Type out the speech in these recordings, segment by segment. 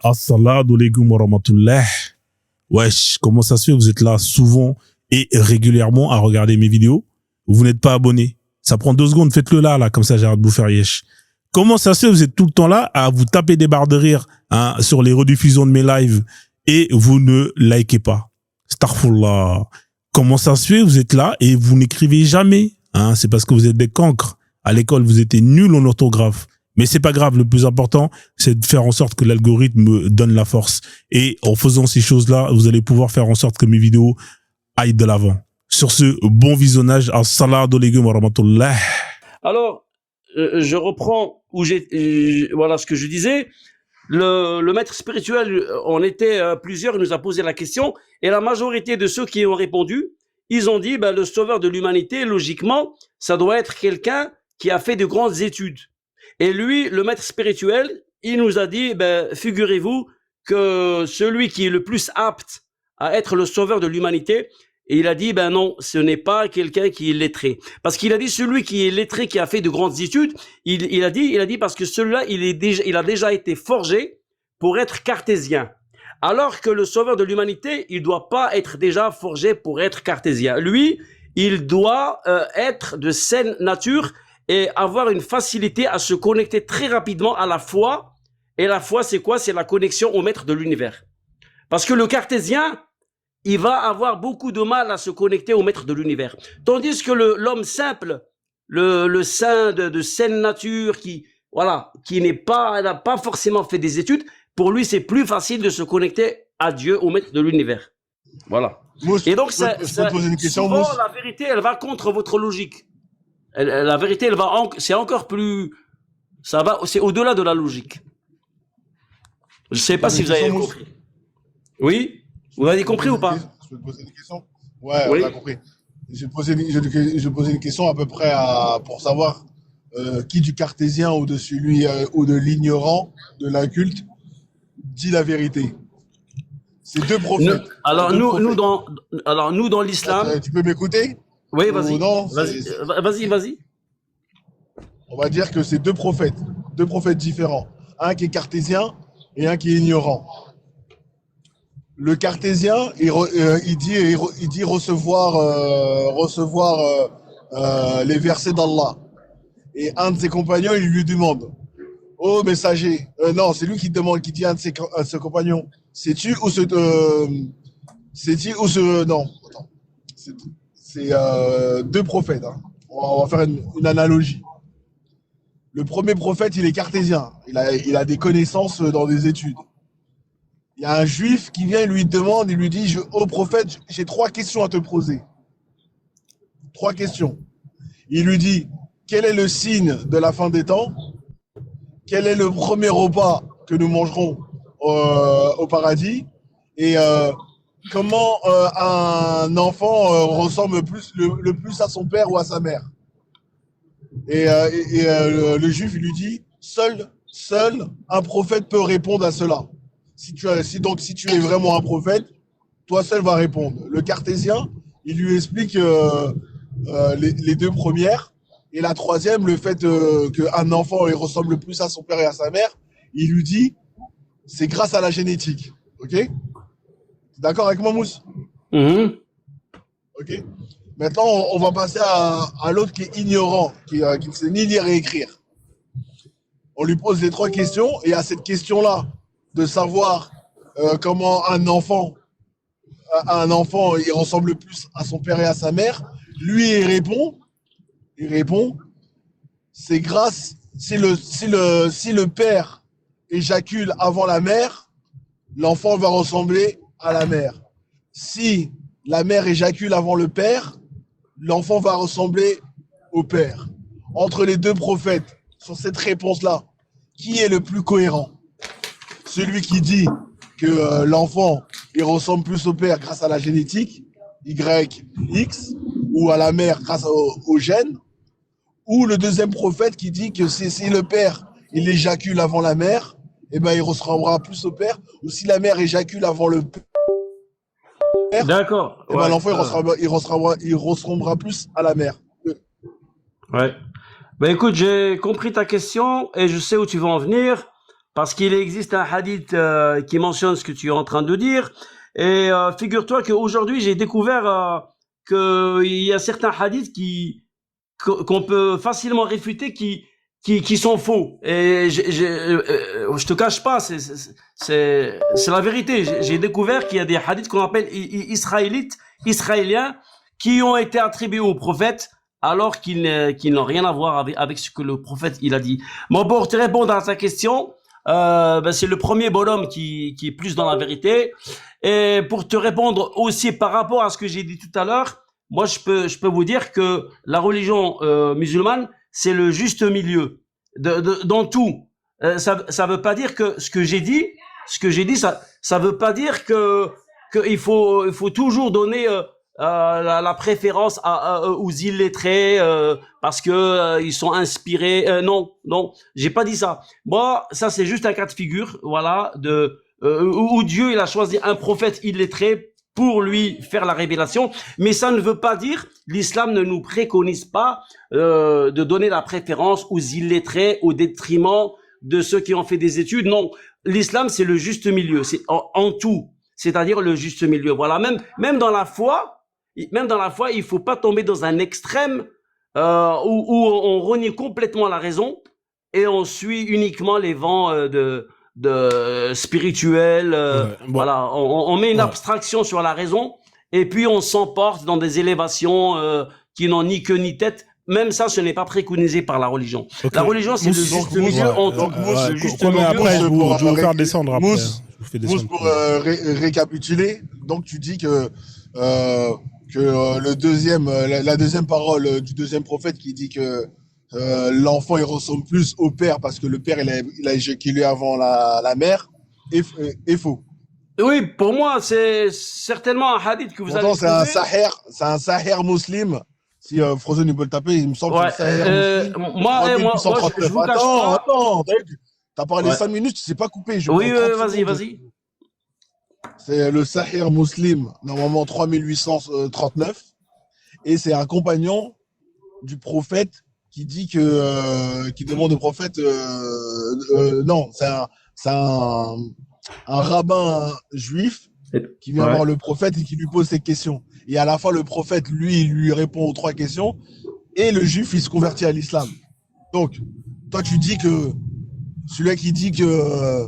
Assalamu alaikum wa rahmatullah. Wesh, comment ça se fait? Vous êtes là souvent et régulièrement à regarder mes vidéos. Vous n'êtes pas abonné. Ça prend 2 secondes, faites-le là, comme ça j'arrête de vous faire yesh. Comment ça se fait? Vous êtes tout le temps là à vous taper des barres de rire sur les rediffusions de mes lives et vous ne likez pas. Astaghfirullah. Comment ça se fait? Vous êtes là et vous n'écrivez jamais. C'est parce que vous êtes des cancres. À l'école, vous étiez nuls en orthographe. Mais c'est pas grave, le plus important, c'est de faire en sorte que l'algorithme me donne la force. Et en faisant ces choses-là, vous allez pouvoir faire en sorte que mes vidéos aillent de l'avant. Sur ce, bon visionnage. Assalamu alaikum wa rahmatullah. Alors, je reprends voilà ce que je disais. Le maître spirituel, on était plusieurs, il nous a posé la question, et la majorité de ceux qui ont répondu, ils ont dit, le sauveur de l'humanité, logiquement, ça doit être quelqu'un qui a fait de grandes études. Et lui, le maître spirituel, il nous a dit, figurez-vous que celui qui est le plus apte à être le sauveur de l'humanité, et il a dit, non, ce n'est pas quelqu'un qui est lettré. Parce qu'il a dit, celui qui est lettré, qui a fait de grandes études, il a dit parce que celui-là, il a déjà été forgé pour être cartésien. Alors que le sauveur de l'humanité, il doit pas être déjà forgé pour être cartésien. Lui, il doit être de saine nature et avoir une facilité à se connecter très rapidement à la foi. Et la foi, c'est quoi? C'est la connexion au maître de l'univers. Parce que le cartésien, il va avoir beaucoup de mal à se connecter au maître de l'univers. Tandis que l'homme simple, le saint de saine nature, qui n'a pas forcément fait des études, pour lui, c'est plus facile de se connecter à Dieu, au maître de l'univers. Voilà. Mousse, Et donc, je peux te poser une question, souvent, Mousse. la vérité, elle va contre votre logique. La vérité, c'est encore plus, c'est au-delà de la logique. Je sais pas si vous avez compris. Oui? Vous avez compris ou pas? Je peux te poser une question? Ouais, Oui. on a compris. Je vais poser une question à peu près pour savoir qui du cartésien ou de celui ou de l'ignorant, de l'inculte, dit la vérité. C'est 2 prophètes. Alors nous dans l'islam. Tu peux m'écouter? Oui, vas-y. Non, Vas-y. On va dire que c'est 2 prophètes différents. Un qui est cartésien et un qui est ignorant. Le cartésien, il dit recevoir les versets d'Allah. Et un de ses compagnons, il lui demande, oh messager, non, c'est lui qui demande, qui dit à un de ses compagnons, sais-tu où non, attends, c'est 2 prophètes. On va faire une analogie. Le premier prophète, il est cartésien. Il a des connaissances dans des études. Il y a un juif qui vient et lui demande, il lui dit, ô prophète, j'ai 3 questions à te poser. 3 questions. Il lui dit, quel est le signe de la fin des temps? Quel est le premier repas que nous mangerons au paradis? Et comment un enfant ressemble le plus à son père ou à sa mère? Et le juif, il lui dit, seul un prophète peut répondre à cela. Si tu es vraiment un prophète, toi seul vas répondre. Le cartésien, il lui explique les 2 premières, et la troisième, le fait qu'un enfant il ressemble plus à son père et à sa mère, il lui dit, c'est grâce à la génétique. Ok? T'es d'accord avec moi, Mousse? Ok. Maintenant, on va passer à l'autre qui est ignorant, qui ne sait ni lire et écrire. On lui pose les 3 questions, et à cette question-là, de savoir comment un enfant, il ressemble plus à son père et à sa mère, lui, il répond, c'est grâce, si le père éjacule avant la mère, l'enfant va ressembler à la mère. Si la mère éjacule avant le père, l'enfant va ressembler au père. Entre les 2 prophètes, sur cette réponse-là, qui est le plus cohérent? Celui qui dit que l'enfant, il ressemble plus au père grâce à la génétique, YX, ou à la mère grâce au gène, ou le deuxième prophète qui dit que si le père, il éjacule avant la mère, il ressemblera plus au père, ou si la mère éjacule avant le père, d'accord. L'enfant, il ressemblera plus à la mère. Ouais. Écoute, j'ai compris ta question et je sais où tu veux en venir. parce qu'il existe un hadith qui mentionne ce que tu es en train de dire. Et figure-toi qu'aujourd'hui, j'ai découvert qu'il y a certains hadiths qu'on peut facilement réfuter qui sont faux. Et je te cache pas, c'est la vérité. J'ai découvert qu'il y a des hadiths qu'on appelle israéliens, qui ont été attribués au prophète, alors qu'ils n'ont rien à voir avec ce que le prophète il a dit. Bon, pour te répondre à ta question, c'est le premier bonhomme qui est plus dans la vérité. Et pour te répondre aussi par rapport à ce que j'ai dit tout à l'heure, moi je peux vous dire que la religion musulmane, c'est le juste milieu dans tout. Ça veut pas dire que ce que j'ai dit, ça veut pas dire que il faut toujours donner la préférence aux illettrés parce que ils sont inspirés. Non, j'ai pas dit ça. Moi, ça c'est juste un cas de figure, voilà, où Dieu il a choisi un prophète illettré pour lui faire la révélation, mais ça ne veut pas dire, l'islam ne nous préconise pas de donner la préférence aux illettrés au détriment de ceux qui ont fait des études. Non, l'islam c'est le juste milieu, c'est en tout, c'est-à-dire le juste milieu. Voilà, même dans la foi, il faut pas tomber dans un extrême où on renie complètement la raison et on suit uniquement les vents de spirituel. Voilà, on met une abstraction sur la raison et puis on s'emporte dans des élévations qui n'ont ni queue ni tête. Même ça, ce n'est pas préconisé par la religion. La religion, c'est le juste milieu. Après, je vais vous faire descendre après. Mousse, pour récapituler, donc tu dis que la deuxième parole du deuxième prophète qui dit que l'enfant il ressemble plus au père parce que le père il a éjaculé avant la mère est faux. Oui, pour moi c'est certainement un hadith que vous allez trouver. C'est un sahih muslim. Si Frozen il peut le taper, il me semble que c'est un sahih muslim. Moi, je vous cache pas. Attends, t'as parlé 5 minutes, tu sais pas couper. Oui, vas-y. C'est le sahih muslim, normalement 3839, et c'est un compagnon du prophète qui dit qui demande au prophète, non, c'est un rabbin juif qui vient voir le prophète et qui lui pose ces questions. Et à la fin, le prophète, lui répond aux 3 questions et le juif, il se convertit à l'islam. Donc, toi, tu dis que celui qui dit que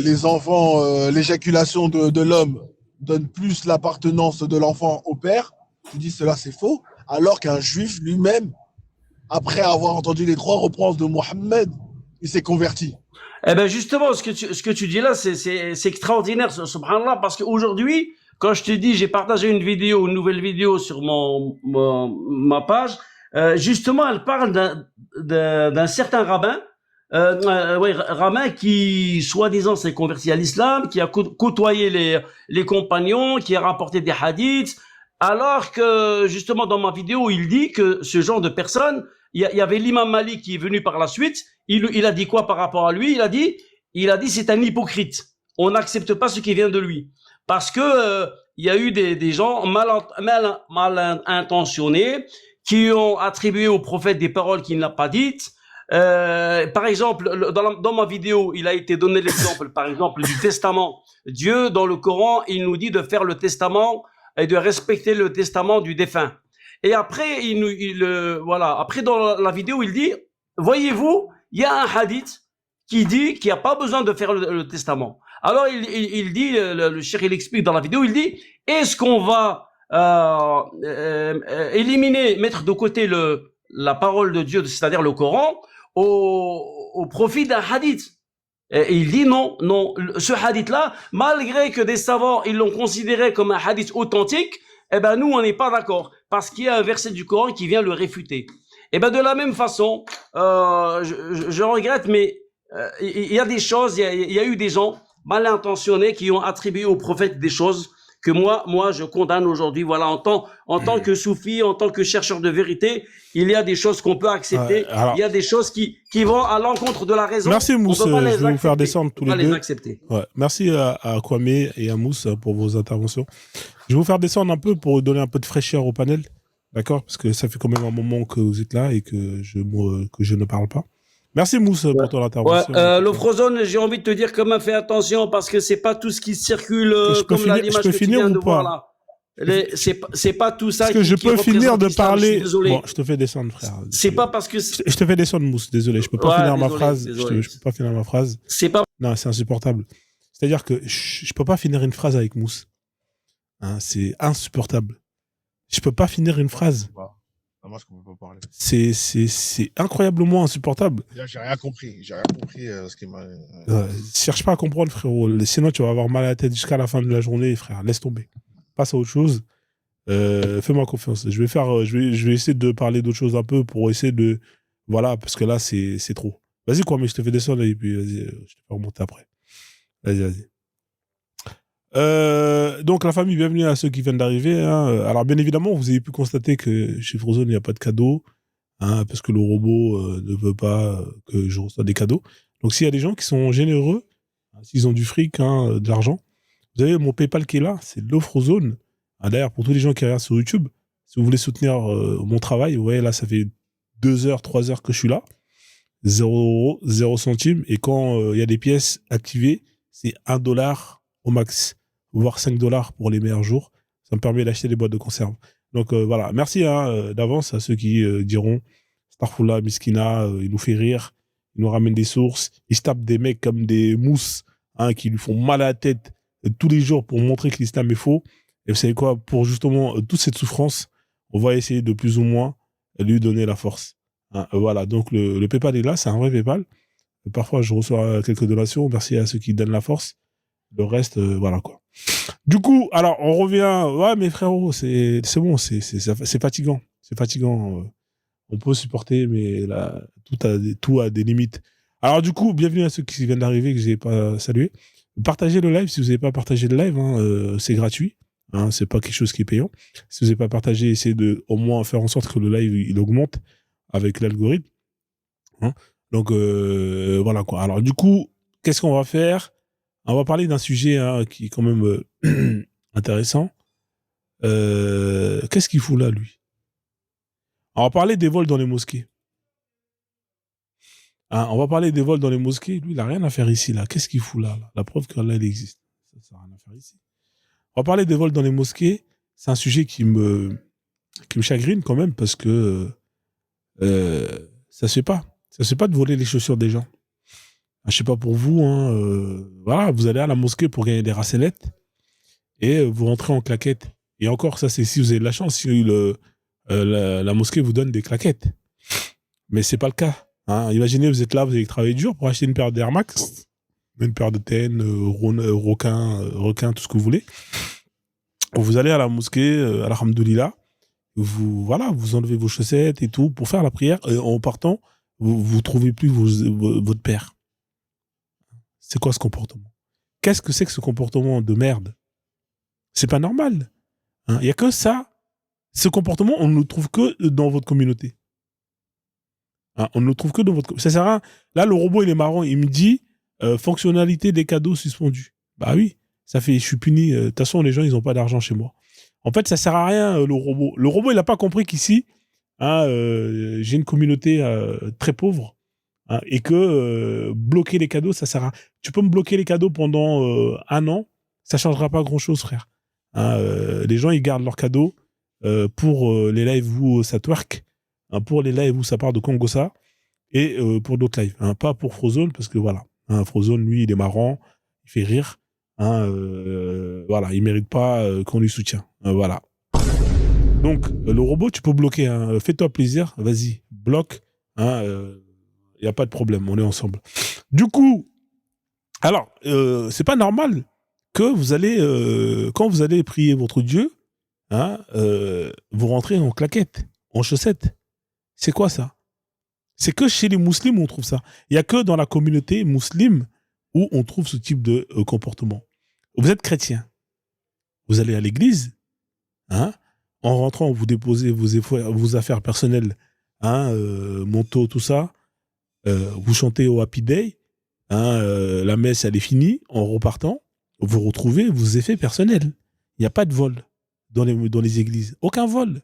les enfants, l'éjaculation de l'homme donne plus l'appartenance de l'enfant au père, tu dis cela c'est faux, alors qu'un juif lui-même, après avoir entendu les 3 reprendre de Mohammed, il s'est converti. Eh ben justement, ce que tu dis là, c'est extraordinaire, subhanallah, parce qu'aujourd'hui, quand je te dis, j'ai partagé une nouvelle vidéo sur ma page, justement, elle parle d'un certain rabbin, rabbin qui, soi-disant, s'est converti à l'islam, qui a côtoyé les compagnons, qui a rapporté des hadiths, alors que, justement, dans ma vidéo, il dit que ce genre de personne, il y avait l'imam Malik qui est venu par la suite, il a dit quoi par rapport à lui? Il a dit c'est un hypocrite. On n'accepte pas ce qui vient de lui. Parce que, il y a eu des gens mal intentionnés qui ont attribué au prophète des paroles qu'il n'a pas dites. Par exemple, dans ma vidéo, il a été donné l'exemple, par exemple, du testament. Dieu, dans le Coran, il nous dit de faire le testament et de respecter le testament du défunt. Et après, après dans la vidéo, il dit, voyez-vous, il y a un hadith qui dit qu'il n'y a pas besoin de faire le testament. Alors, il dit, le cheikh, il explique dans la vidéo, il dit, est-ce qu'on va mettre de côté la parole de Dieu, c'est-à-dire le Coran, au profit d'un hadith? Et il dit non, ce hadith-là, malgré que des savants, ils l'ont considéré comme un hadith authentique, eh ben nous, on n'est pas d'accord, parce qu'il y a un verset du Coran qui vient le réfuter. Eh ben de la même façon, je regrette, mais il y a des choses, il y a eu des gens mal intentionnés qui ont attribué au prophète des choses que moi je condamne aujourd'hui. Voilà, en tant que soufi, en tant que chercheur de vérité, il y a des choses qu'on peut accepter. Il y a des choses qui vont à l'encontre de la raison. Merci Mousse, je vais vous faire descendre tous les deux. Les accepter. Ouais. Merci à Kwame et à Mousse pour vos interventions. Je vais vous faire descendre un peu pour donner un peu de fraîcheur au panel, d'accord? Parce que ça fait quand même un moment que vous êtes là et que je ne parle pas. Merci Mousse pour ton Ouais, intervention. le Frozone, j'ai envie de te dire quand même, fais attention parce que c'est pas tout ce qui circule Je peux comme là, finir, je l'image peux que tu finir viens ou de voir pas? là. C'est pas tout ça Est-ce que je qui peux finir représente de l'islam, je suis parler? désolé. Bon, je te fais descendre, frère. C'est pas parce que Je te fais descendre, Mousse. Désolé, je peux pas Ouais, finir ma désolé, phrase. désolé. Je peux pas finir ma phrase. c'est pas Non, c'est insupportable. C'est-à-dire que je peux pas finir une phrase avec Mousse. Hein, c'est insupportable. Je peux pas finir une phrase. Ah, moi, je ne peux pas parler. C'est incroyablement insupportable. J'ai rien compris. J'ai rien compris ce qui m'a. Cherche pas à comprendre, frérot. Sinon, tu vas avoir mal à la tête jusqu'à la fin de la journée, frère. Laisse tomber. Passe à autre chose. Fais-moi confiance. Je vais essayer de parler d'autre chose un peu pour essayer de. Voilà, parce que là, c'est trop. Vas-y, quoi, mais je te fais descendre et puis vas-y, je te fais remonter après. Vas-y. Donc, la famille, bienvenue à ceux qui viennent d'arriver. Hein. Alors, bien évidemment, vous avez pu constater que chez Frozone, il n'y a pas de cadeau. Hein, parce que le robot ne veut pas que je reçoive des cadeaux. Donc, s'il y a des gens qui sont généreux, hein, s'ils ont du fric, hein, de l'argent, vous avez mon PayPal qui est là, c'est Lofrozone. Ah, d'ailleurs, pour tous les gens qui regardent sur YouTube, si vous voulez soutenir mon travail, vous voyez là, ça fait 2 heures, 3 heures que je suis là. 0 €, 0 centimes. Et quand il y a des pièces activées, c'est $1 au max, voire $5 pour les meilleurs jours. Ça me permet d'acheter des boîtes de conserve. Donc voilà, merci d'avance à ceux qui diront Starfoula, Miskina, il nous fait rire, il nous ramène des sources, il se tape des mecs comme des mousses hein, qui lui font mal à la tête tous les jours pour montrer que l'islam est faux. Et vous savez quoi, pour justement toute cette souffrance, on va essayer de plus ou moins lui donner la force. Hein, voilà, donc le PayPal est là, c'est un vrai PayPal. Parfois, je reçois quelques donations, merci à ceux qui donnent la force. Le reste, voilà quoi. Du coup, alors, on revient. Ouais, mais frérot, c'est bon, c'est fatigant. C'est fatigant. On peut supporter, mais là, tout a des limites. Alors, du coup, bienvenue à ceux qui viennent d'arriver, que je n'ai pas salué. Partagez le live si vous n'avez pas partagé le live. Hein, c'est gratuit. Hein, c'est pas quelque chose qui est payant. Si vous n'avez pas partagé, essayez de au moins faire en sorte que le live il augmente avec l'algorithme. Hein. Donc, voilà quoi. Alors, du coup, qu'est-ce qu'on va faire? On va parler d'un sujet hein, qui est quand même intéressant. Qu'est-ce qu'il fout là, lui? On va parler des vols dans les mosquées. Hein, on va parler des vols dans les mosquées. Lui, il n'a rien à faire ici. Là. Qu'est-ce qu'il fout là? La preuve qu'Allah, il existe. Ça n'a rien à faire ici. On va parler des vols dans les mosquées. C'est un sujet qui me chagrine quand même parce que ça se fait pas. Ça se fait pas de voler les chaussures des gens. Je sais pas pour vous, hein, voilà, vous allez à la mosquée pour gagner des racelettes et vous rentrez en claquette. Et encore, ça, c'est si vous avez de la chance, si la mosquée vous donne des claquettes. Mais c'est pas le cas. Hein. Imaginez, vous êtes là, vous avez travaillé dur pour acheter une paire d'Air Max, une paire de TN, requin, tout ce que vous voulez. Vous allez à la mosquée, alhamdoulilah, vous enlevez vos chaussettes et tout pour faire la prière. Et en partant, vous trouvez plus votre paire. C'est quoi ce comportement? Qu'est-ce que c'est que ce comportement de merde? C'est pas normal. Il n'y a que ça. Ce comportement, on ne le trouve que dans votre communauté. Hein, on ne le trouve que dans votre communauté. Ça sert à rien. Là, le robot, il est marrant. Il me dit fonctionnalité des cadeaux suspendus. Bah oui, ça fait, je suis puni. De toute façon, les gens, ils n'ont pas d'argent chez moi. En fait, ça sert à rien, le robot. Le robot, il n'a pas compris qu'ici, hein, j'ai une communauté très pauvre. Hein, et que bloquer les cadeaux, ça sert à... Tu peux me bloquer les cadeaux pendant 1 an, ça changera pas grand-chose, frère. Hein, les gens, ils gardent leurs cadeaux pour les lives où ça twerk, hein, pour les lives où ça part de Congosa, et pour d'autres lives. Hein, pas pour Frozone, parce que voilà. Hein, Frozone, lui, il est marrant, il fait rire. Hein, voilà, il mérite pas qu'on lui soutienne. Voilà. Donc, le robot, tu peux bloquer. Hein, fais-toi plaisir, vas-y, bloque. Hein, il n'y a pas de problème, on est ensemble. Du coup, alors, c'est pas normal que vous allez, quand vous allez prier votre Dieu, hein, vous rentrez en claquette, en chaussettes. C'est quoi ça? C'est que chez les musulmans on trouve ça. Il n'y a que dans la communauté musulmane où on trouve ce type de comportement. Vous êtes chrétien, vous allez à l'église, hein, en rentrant, vous déposez vos affaires personnelles, hein, manteau, tout ça. Vous chantez au Happy Day, hein, la messe elle est finie, en repartant, vous retrouvez vos effets personnels. Il n'y a pas de vol dans les églises, aucun vol.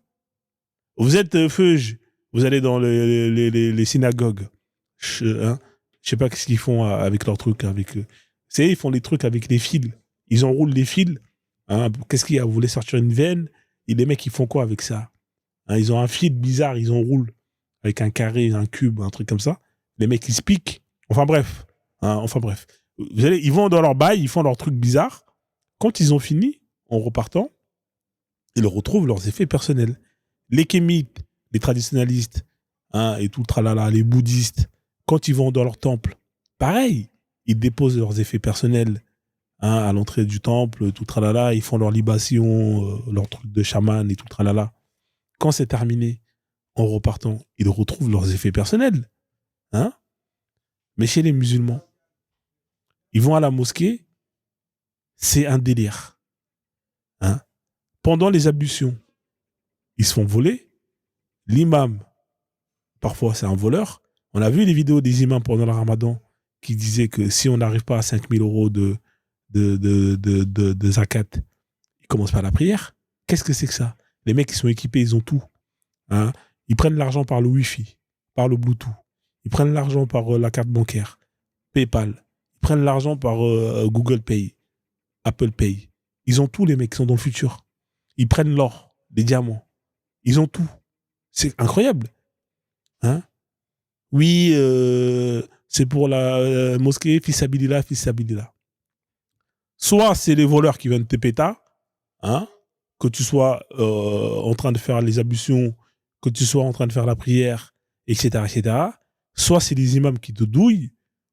Vous êtes feuge, vous allez dans les synagogues, Hein, je sais pas ce qu'ils font avec leurs trucs. Avec, c'est ils font des trucs avec des fils. Ils enroulent des fils. Hein, qu'est-ce qu'il y a? Vous voulez sortir une veine? Et les mecs, ils font quoi avec ça? Hein, ils ont un fil bizarre, ils enroulent avec un carré, un cube, un truc comme ça. Les mecs, ils se piquent. Enfin bref. Hein, enfin bref. Vous allez, ils vont dans leur bail, ils font leurs trucs bizarres. Quand ils ont fini, en repartant, ils retrouvent leurs effets personnels. Les kémites, les traditionalistes, hein, et tout le tralala, les bouddhistes, quand ils vont dans leur temple, pareil, ils déposent leurs effets personnels, hein, à l'entrée du temple, tout le tralala, ils font leur libation, leur truc de chaman et tout le tralala. Quand c'est terminé, en repartant, ils retrouvent leurs effets personnels. Hein. Mais chez les musulmans, ils vont à la mosquée, c'est un délire. Hein. Pendant les ablutions, ils se font voler. L'imam, parfois c'est un voleur. On a vu les vidéos des imams pendant le ramadan qui disaient que si on n'arrive pas à 5 000 euros de zakat, ils commencent pas la prière. Qu'est-ce que c'est que ça? Les mecs, ils sont équipés, ils ont tout. Hein. Ils prennent l'argent par le Wi-Fi, par le Bluetooth. Ils prennent l'argent par la carte bancaire, PayPal. Ils prennent l'argent par Google Pay, Apple Pay. Ils ont tout, les mecs qui sont dans le futur. Ils prennent l'or, les diamants. Ils ont tout. C'est incroyable. Hein. Oui, c'est pour la mosquée, fils Sabilillah. Soit c'est les voleurs qui viennent te péter, hein, que tu sois en train de faire les ablutions, que tu sois en train de faire la prière, etc., etc. Soit c'est les imams qui te douillent,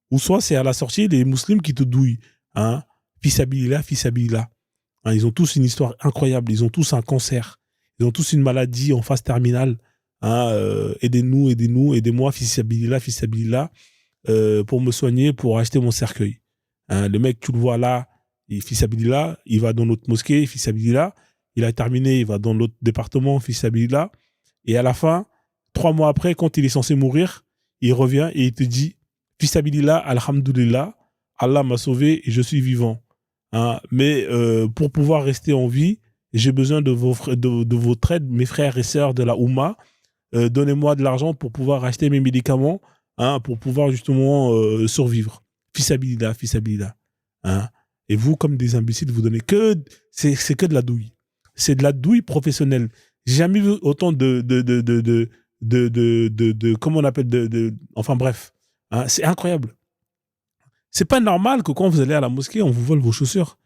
ou soit c'est à la sortie les musulmans qui te douillent. Hein, fils Sabilillah. Hein, ils ont tous une histoire incroyable, ils ont tous un cancer, ils ont tous une maladie en phase terminale. Hein, aidez-nous, aidez-moi, fils Sabilillah, pour me soigner, pour acheter mon cercueil. Hein, le mec, tu le vois là, fils Sabilillah, il va dans notre mosquée, fils Sabilillah, il a terminé, il va dans l'autre département, fils Sabilillah, et à la fin, 3 mois après, quand il est censé mourir, il revient et il te dit, fils Sabilillah, alhamdoulilah, Allah m'a sauvé et je suis vivant. Hein, mais pour pouvoir rester en vie, j'ai besoin de votre aide, mes frères et sœurs de la Oumma. Donnez-moi de l'argent pour pouvoir acheter mes médicaments, hein, pour pouvoir justement survivre. Fils Sabilillah. Hein. Et vous, comme des imbéciles, vous donnez que... C'est que de la douille. C'est de la douille professionnelle. J'ai jamais vu autant comment on appelle, enfin bref. Hein, c'est incroyable. C'est pas normal que quand vous allez à la mosquée, on vous vole vos chaussures.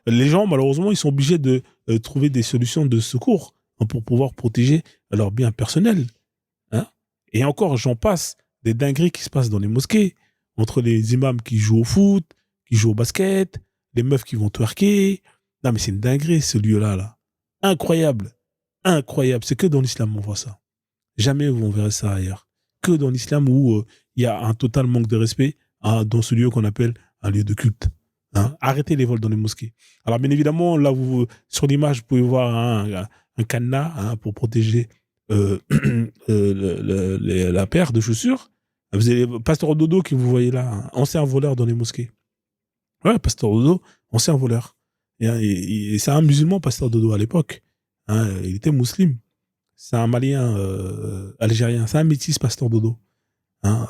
Les gens, malheureusement, ils sont obligés de trouver des solutions de secours, hein, pour pouvoir protéger leurs biens personnels. Hein. Et encore, j'en passe, des dingueries qui se passent dans les mosquées, entre les imams qui jouent au foot, qui jouent au basket, les meufs qui vont twerker. Non, mais c'est une dinguerie, ce lieu-là. Là. Incroyable. Incroyable. C'est que dans l'islam, on voit ça. Jamais vous verrez ça ailleurs. Que dans l'islam où il y a un total manque de respect, hein, dans ce lieu qu'on appelle un lieu de culte. Hein. Arrêtez les vols dans les mosquées. Alors, bien évidemment, là, sur l'image, vous pouvez voir un cadenas, hein, pour protéger la paire de chaussures. Vous avez Pasteur Dodo que vous voyez là, hein, ancien voleur dans les mosquées. Ouais, Pasteur Dodo, ancien voleur. Et c'est un musulman, Pasteur Dodo, à l'époque. Hein, il était musulman. C'est un Malien algérien. C'est un métis, Pasteur Dodo. Hein,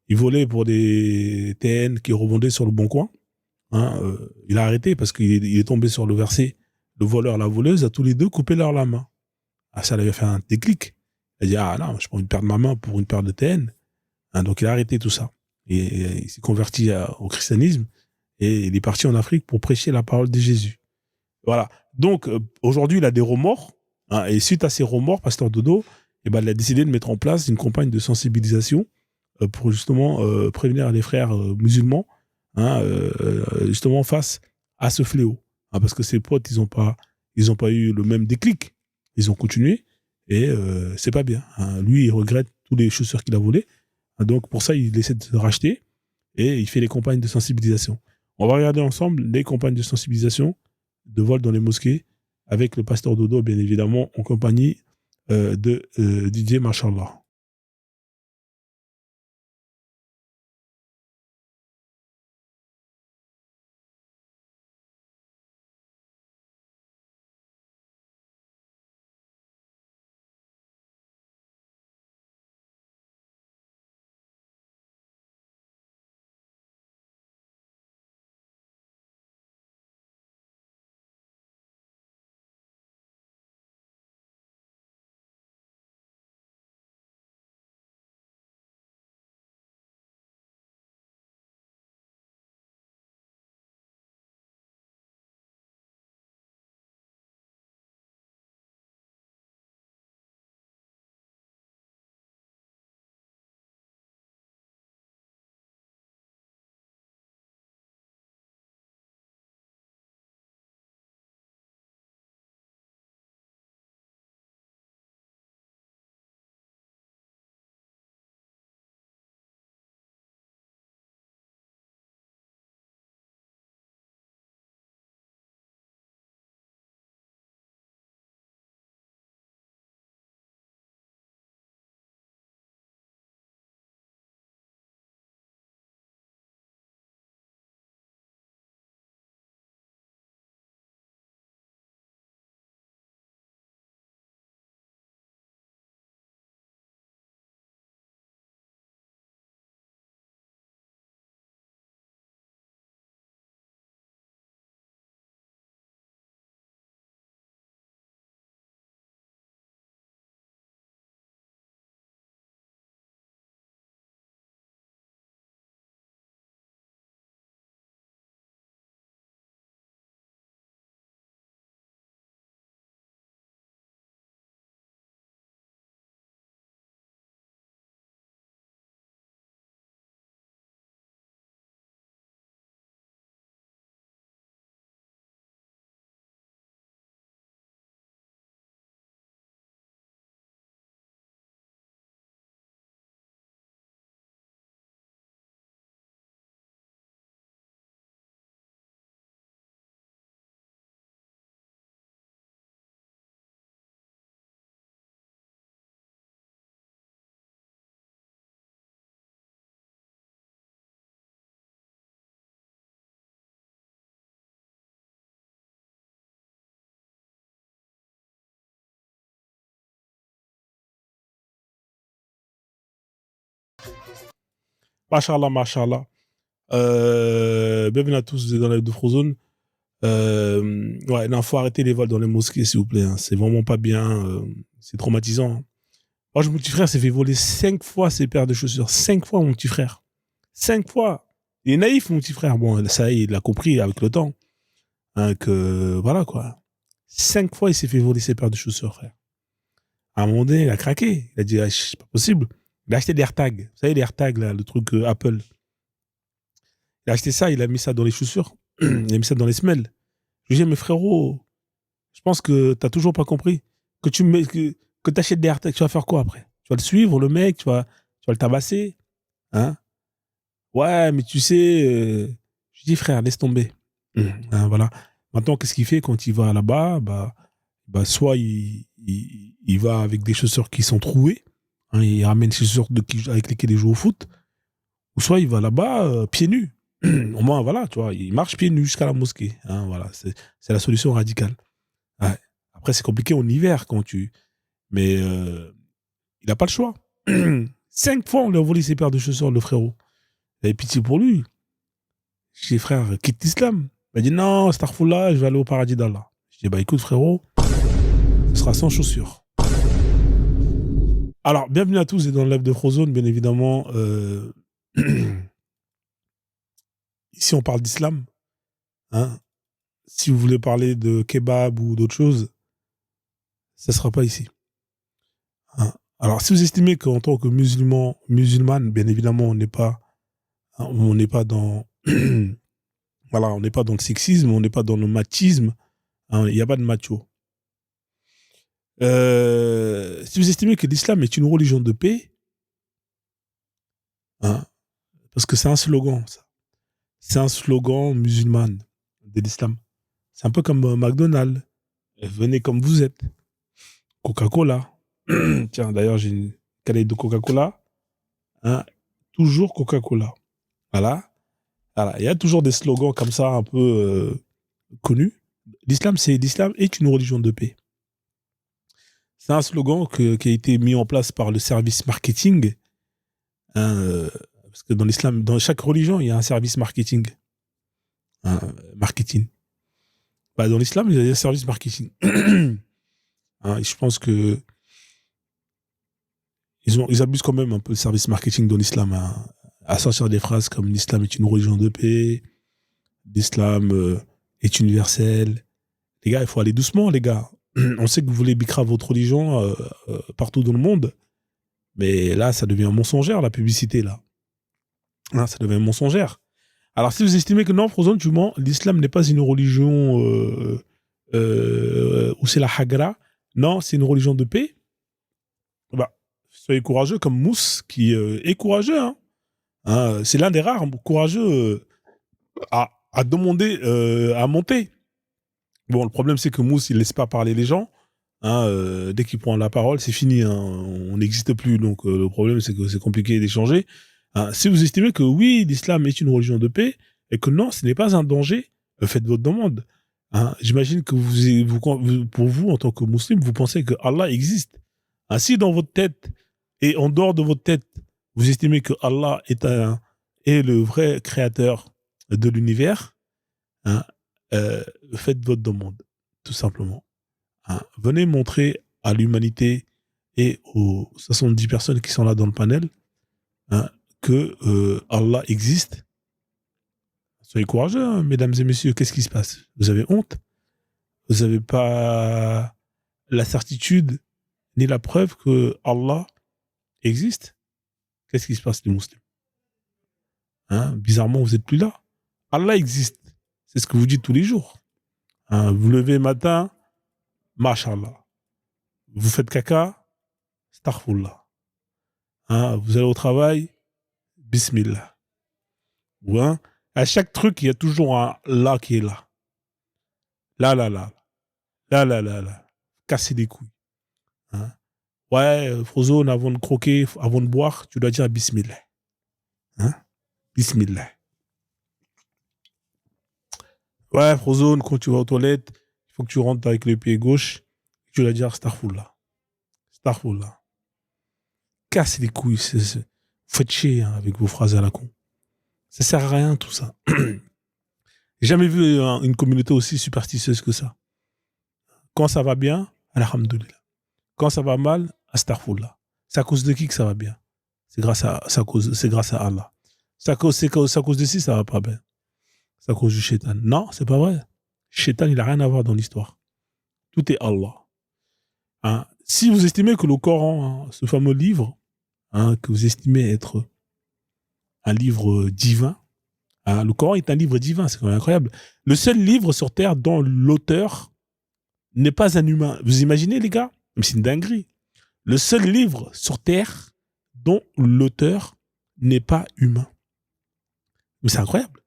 il volait pour des TN qui revendaient sur le bon coin. Hein, il a arrêté parce qu'il est tombé sur le verset. Le voleur, la voleuse, à tous les deux coupé leur la main. Ah, ça lui a fait un déclic. Il a dit, ah non, je prends une paire de ma main pour une paire de TN. Hein, donc il a arrêté tout ça. Et il s'est converti au christianisme. Et il est parti en Afrique pour prêcher la parole de Jésus. Voilà. Donc, aujourd'hui, il a des remords. Hein, et suite à ces remords, Pasteur Dodo, il a décidé de mettre en place une campagne de sensibilisation pour justement prévenir les frères musulmans, hein, justement face à ce fléau. Hein, parce que ses potes, ils n'ont pas eu le même déclic. Ils ont continué et c'est pas bien. Hein. Lui, il regrette tous les chaussures qu'il a volées. Hein, donc, pour ça, il essaie de se racheter et il fait les campagnes de sensibilisation. On va regarder ensemble les campagnes de sensibilisation de vol dans les mosquées avec le Pasteur Dodo, bien évidemment, en compagnie de Didier Machallah. Machallah, machallah. Bienvenue à tous, vous êtes dans la live de Frozone. Ouais, non, faut arrêter les vols dans les mosquées, s'il vous plaît. Hein. C'est vraiment pas bien. C'est traumatisant. Hein. Moi, mon petit frère s'est fait voler 5 fois ses paires de chaussures. 5 fois, mon petit frère. 5 fois. Il est naïf, mon petit frère. Bon, ça, il a compris avec le temps. Hein, que, voilà, quoi. 5 fois, il s'est fait voler ses paires de chaussures, frère. À un moment donné, il a craqué. Il a dit, ah, c'est pas possible. Il a acheté des AirTags. Vous savez, les AirTags, là, le truc Apple. Il a acheté ça, il a mis ça dans les chaussures. Il a mis ça dans les semelles. Je lui ai dit, mais frérot, je pense que t'as toujours pas compris. Que t'achètes des AirTags, tu vas faire quoi après? Tu vas le suivre, le mec, tu vas le tabasser. Hein? Ouais, mais tu sais, je dis, frère, laisse tomber. Hein, voilà. Maintenant, qu'est-ce qu'il fait quand il va là-bas? Soit il va avec des chaussures qui sont trouées. Hein, il ramène des chaussures avec lesquelles il joue au foot. Ou soit il va là-bas pieds nus. Au moins, voilà, tu vois, il marche pieds nus jusqu'à la mosquée. Hein, voilà, c'est la solution radicale. Ouais. Après, c'est compliqué en hiver quand tu... Mais il n'a pas le choix. 5 fois, on lui a volé ses paires de chaussures, le frérot. Il avait pitié pour lui. Je dis, frère, quitte l'islam. Il m'a dit, non, astaghfirullah, je vais aller au paradis d'Allah. Je dis, bah écoute, frérot, ce sera sans chaussures. Alors, bienvenue à tous et dans le live de Frozone, bien évidemment. Ici, on parle d'islam. Hein. Si vous voulez parler de kebab ou d'autres choses, ça ne sera pas ici. Hein. Alors, si vous estimez qu'en tant que musulmane, bien évidemment, on n'est pas dans, voilà, on n'est pas dans le sexisme, on n'est pas dans le machisme. Hein, il n'y a pas de macho. Si vous estimez que l'islam est une religion de paix, hein, parce que c'est un slogan, ça. C'est un slogan musulman de l'islam. C'est un peu comme McDonald's. Venez comme vous êtes. Coca-Cola. Tiens, d'ailleurs, j'ai une canette de Coca-Cola. Hein, toujours Coca-Cola. Voilà. Il y a toujours des slogans comme ça, un peu connus. L'islam est une religion de paix. C'est un slogan qui a été mis en place par le service marketing. Hein, parce que dans l'islam, dans chaque religion, il y a un service marketing. Marketing. Dans l'islam, il y a un service marketing. Et je pense que ils abusent quand même un peu le service marketing dans l'islam, à sortir des phrases comme l'islam est une religion de paix, l'islam est universel. Les gars, il faut aller doucement, les gars. On sait que vous voulez bicra votre religion partout dans le monde, mais là, ça devient mensongère, la publicité, là. Hein, ça devient mensongère. Alors, si vous estimez que non, Frozone, tu mens, l'islam n'est pas une religion où c'est la hagra, non, c'est une religion de paix, soyez courageux comme Mousse, qui est courageux. Hein, c'est l'un des rares courageux à demander à monter. Bon, le problème, c'est que Mousse, il ne laisse pas parler les gens. Hein, dès qu'il prend la parole, c'est fini. Hein, on n'existe plus. Donc, le problème, c'est que c'est compliqué d'échanger. Hein, si vous estimez que oui, l'islam est une religion de paix, et que non, ce n'est pas un danger, faites votre demande. Hein, j'imagine que pour vous, en tant que musulman, vous pensez que Allah existe. Hein, si dans votre tête et en dehors de votre tête, vous estimez que Allah est le vrai créateur de l'univers, hein, faites votre demande, tout simplement. Hein, venez montrer à l'humanité et aux 70 personnes qui sont là dans le panel, hein, que Allah existe. Soyez courageux, hein, mesdames et messieurs. Qu'est-ce qui se passe? Vous avez honte? Vous n'avez pas la certitude ni la preuve que Allah existe? Qu'est-ce qui se passe, les musulmans? Hein, bizarrement, vous n'êtes plus là. Allah existe. C'est ce que vous dites tous les jours. Hein, vous levez matin, mashallah. Vous faites caca, astaghfirullah. Hein, vous allez au travail, bismillah. Ou hein, à chaque truc, il y a toujours un là qui est là. Là. Casser les couilles. Hein. Ouais, Frozone, avant de croquer, avant de boire, tu dois dire bismillah. Hein? Bismillah. Ouais, Frozone, quand tu vas aux toilettes, il faut que tu rentres avec le pied gauche. Tu dois dire astaghfirullah. Astaghfirullah. Casse les couilles. faites chier hein, avec vos phrases à la con. Ça sert à rien, tout ça. J'ai jamais vu une communauté aussi superstitieuse que ça. Quand ça va bien, alhamdoulilah. Quand ça va mal, astaghfirullah. C'est à cause de qui que ça va bien? C'est grâce à Allah. C'est à cause de ci, ça va pas bien. C'est à cause du shaitan. Non, c'est pas vrai. Shaitan, il a rien à voir dans l'histoire. Tout est Allah. Hein? Si vous estimez que le Coran, hein, ce fameux livre, hein, que vous estimez être un livre divin, hein, le Coran est un livre divin, c'est quand même incroyable. Le seul livre sur Terre dont l'auteur n'est pas un humain. Vous imaginez, les gars? Mais c'est une dinguerie. Le seul livre sur Terre dont l'auteur n'est pas humain. Mais c'est incroyable.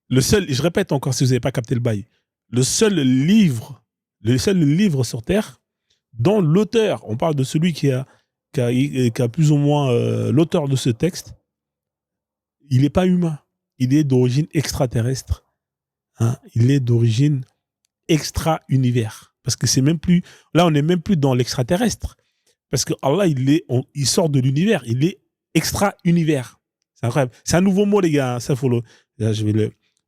Le seul, je répète encore si vous n'avez pas capté le bail, le seul livre sur Terre dont l'auteur, on parle de celui qui a plus ou moins l'auteur de ce texte, il n'est pas humain. Il est d'origine extraterrestre. Hein, il est d'origine extra-univers. Parce que c'est même plus, là on n'est même plus dans l'extraterrestre. Parce que Allah, il sort de l'univers. Il est extra-univers. C'est incroyable. C'est un nouveau mot, les gars. Hein, ça, faut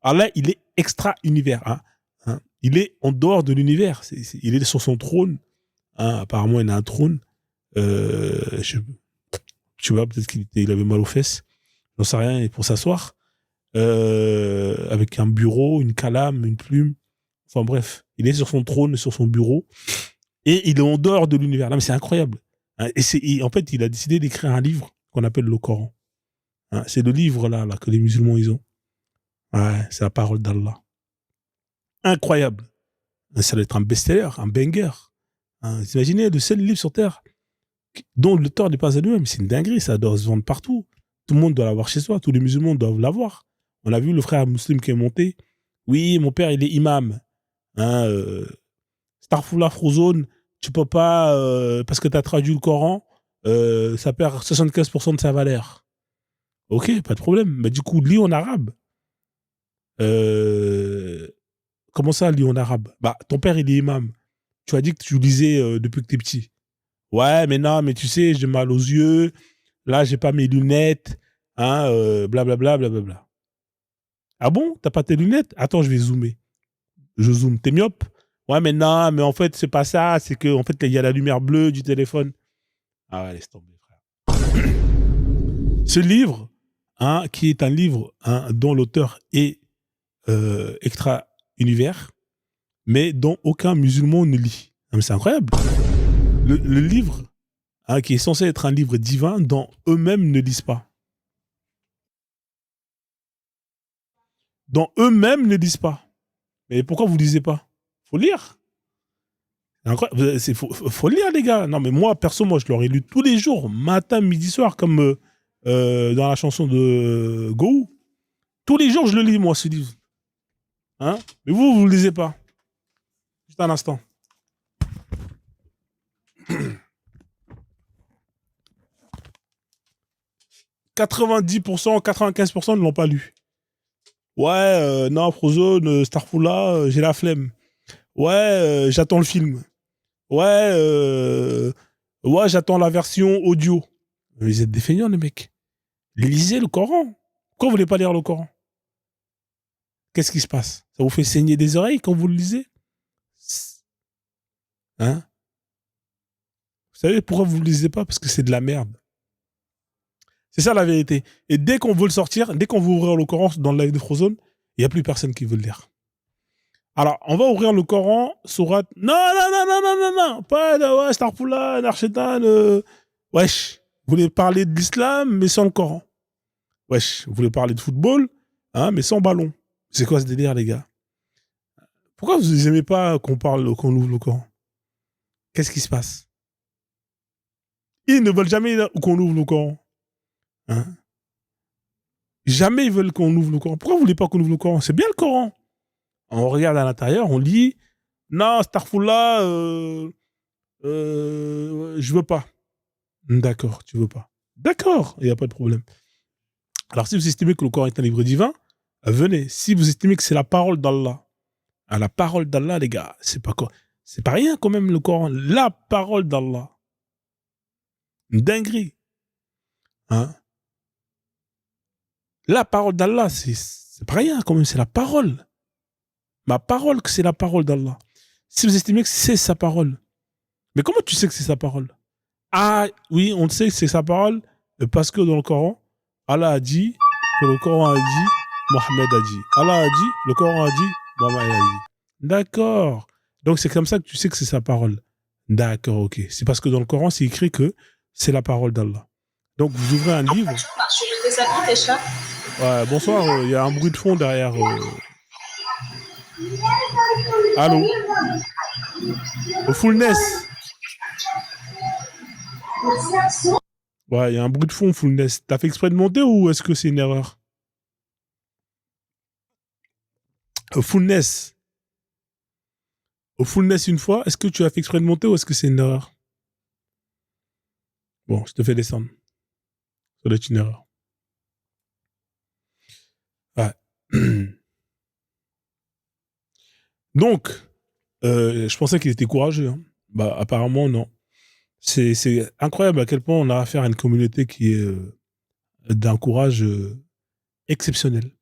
Allah, il est extra-univers. Hein, hein. Il est en dehors de l'univers. Il est sur son trône. Hein, apparemment, il a un trône. Tu vois, peut-être qu'il avait mal aux fesses. J'en sais rien. Et pour s'asseoir, avec un bureau, une calame, une plume. Enfin bref, il est sur son trône, sur son bureau. Et il est en dehors de l'univers. Là, mais c'est incroyable. Hein, en fait, il a décidé d'écrire un livre qu'on appelle le Coran. Hein, c'est le livre là que les musulmans ils ont. Ouais, c'est la parole d'Allah. Incroyable. Ça doit être un best-seller, un banger. Hein, vous imaginez, le seul livre sur Terre dont l'auteur n'est pas à lui-même. C'est une dinguerie, ça doit se vendre partout. Tout le monde doit l'avoir chez soi, tous les musulmans doivent l'avoir. On a vu le frère musulman qui est monté. Oui, mon père, il est imam. Hein, Starfoula Frozone, tu peux pas, parce que tu as traduit le Coran, ça perd 75% de sa valeur. Ok, pas de problème. Mais du coup, lis en arabe. Comment ça, lis en arabe? Bah, ton père, il est imam. Tu as dit que tu lisais depuis que tu es petit. Ouais, mais non, mais tu sais, j'ai mal aux yeux. Là, j'ai pas mes lunettes. Hein, blablabla, blablabla. Ah bon? T'as pas tes lunettes? Attends, je vais zoomer. Je zoome. T'es myope? Ouais, mais non, mais en fait, c'est pas ça. C'est que, en fait, il y a la lumière bleue du téléphone. Ah ouais, laisse tomber, frère. Ce livre, hein, qui est un livre hein, dont l'auteur est extra-univers, mais dont aucun musulman ne lit. Non, mais c'est incroyable. Le livre, hein, qui est censé être un livre divin, dont eux-mêmes ne lisent pas. Dont eux-mêmes ne lisent pas. Mais pourquoi vous ne lisez pas? Faut lire. Faut lire, les gars. Non, mais moi, perso, je l'aurais lu tous les jours, matin, midi, soir, comme dans la chanson de Go. Tous les jours, je le lis, moi, ce livre. Hein? Mais vous ne le lisez pas. Juste un instant. « 90%, 95% ne l'ont pas lu. Ouais, non, Frozone, Starfoula, j'ai la flemme. Ouais, j'attends le film. Ouais, j'attends la version audio. Mais vous êtes des feignants, les mecs. Lisez le Coran. Pourquoi vous voulez pas lire le Coran? Qu'est-ce qui se passe? Ça vous fait saigner des oreilles quand vous le lisez? Hein? Vous savez pourquoi vous ne le lisez pas? Parce que c'est de la merde. C'est ça la vérité. Et dès qu'on veut le sortir, dès qu'on veut ouvrir le Coran dans le live de Frozone, il n'y a plus personne qui veut le lire. Alors, on va ouvrir le Coran, sourate. Non, pas de ouais, Starpoula, Narchetan. Wesh, vous voulez parler de l'islam, mais sans le Coran. Wesh, vous voulez parler de football, hein, mais sans ballon. C'est quoi ce délire, les gars? Pourquoi vous n'aimez pas qu'on ouvre le Coran? Qu'est-ce qui se passe? Ils ne veulent jamais qu'on ouvre le Coran. Hein? Jamais ils veulent qu'on ouvre le Coran. Pourquoi vous voulez pas qu'on ouvre le Coran? C'est bien le Coran. On regarde à l'intérieur, on lit. Non, Starfoula, je veux pas. D'accord, tu veux pas. D'accord, il n'y a pas de problème. Alors, si vous estimez que le Coran est un livre divin, venez. Si vous estimez que c'est la parole d'Allah, à la parole d'Allah, les gars, c'est pas rien quand même le Coran. La parole d'Allah. Une dinguerie. Hein? La parole d'Allah, c'est pas rien quand même, c'est la parole. Ma parole, que c'est la parole d'Allah. Si vous estimez que c'est sa parole, mais comment tu sais que c'est sa parole? Ah oui, on sait que c'est sa parole parce que dans le Coran, Allah a dit que le Coran a dit, Mohammed a dit. Allah a dit, le Coran a dit, Mohammed a dit. D'accord. Donc c'est comme ça que tu sais que c'est sa parole. D'accord, ok. C'est parce que dans le Coran, c'est écrit que c'est la parole d'Allah. Donc vous ouvrez un livre. Ouais, bonsoir, il y a un bruit de fond derrière. Allô? Au Fullness. Ouais, il y a un bruit de fond, Fullness. T'as fait exprès de monter ou est-ce que c'est une erreur? Au Fullness. Au Fullness une fois, est-ce que tu as fait exprès de monter ou est-ce que c'est une erreur? Bon, je te fais descendre. Ça doit être une erreur. Ouais. Donc, je pensais qu'il était courageux. Hein. Bah, apparemment, non. C'est incroyable à quel point on a affaire à une communauté qui est d'un courage exceptionnel.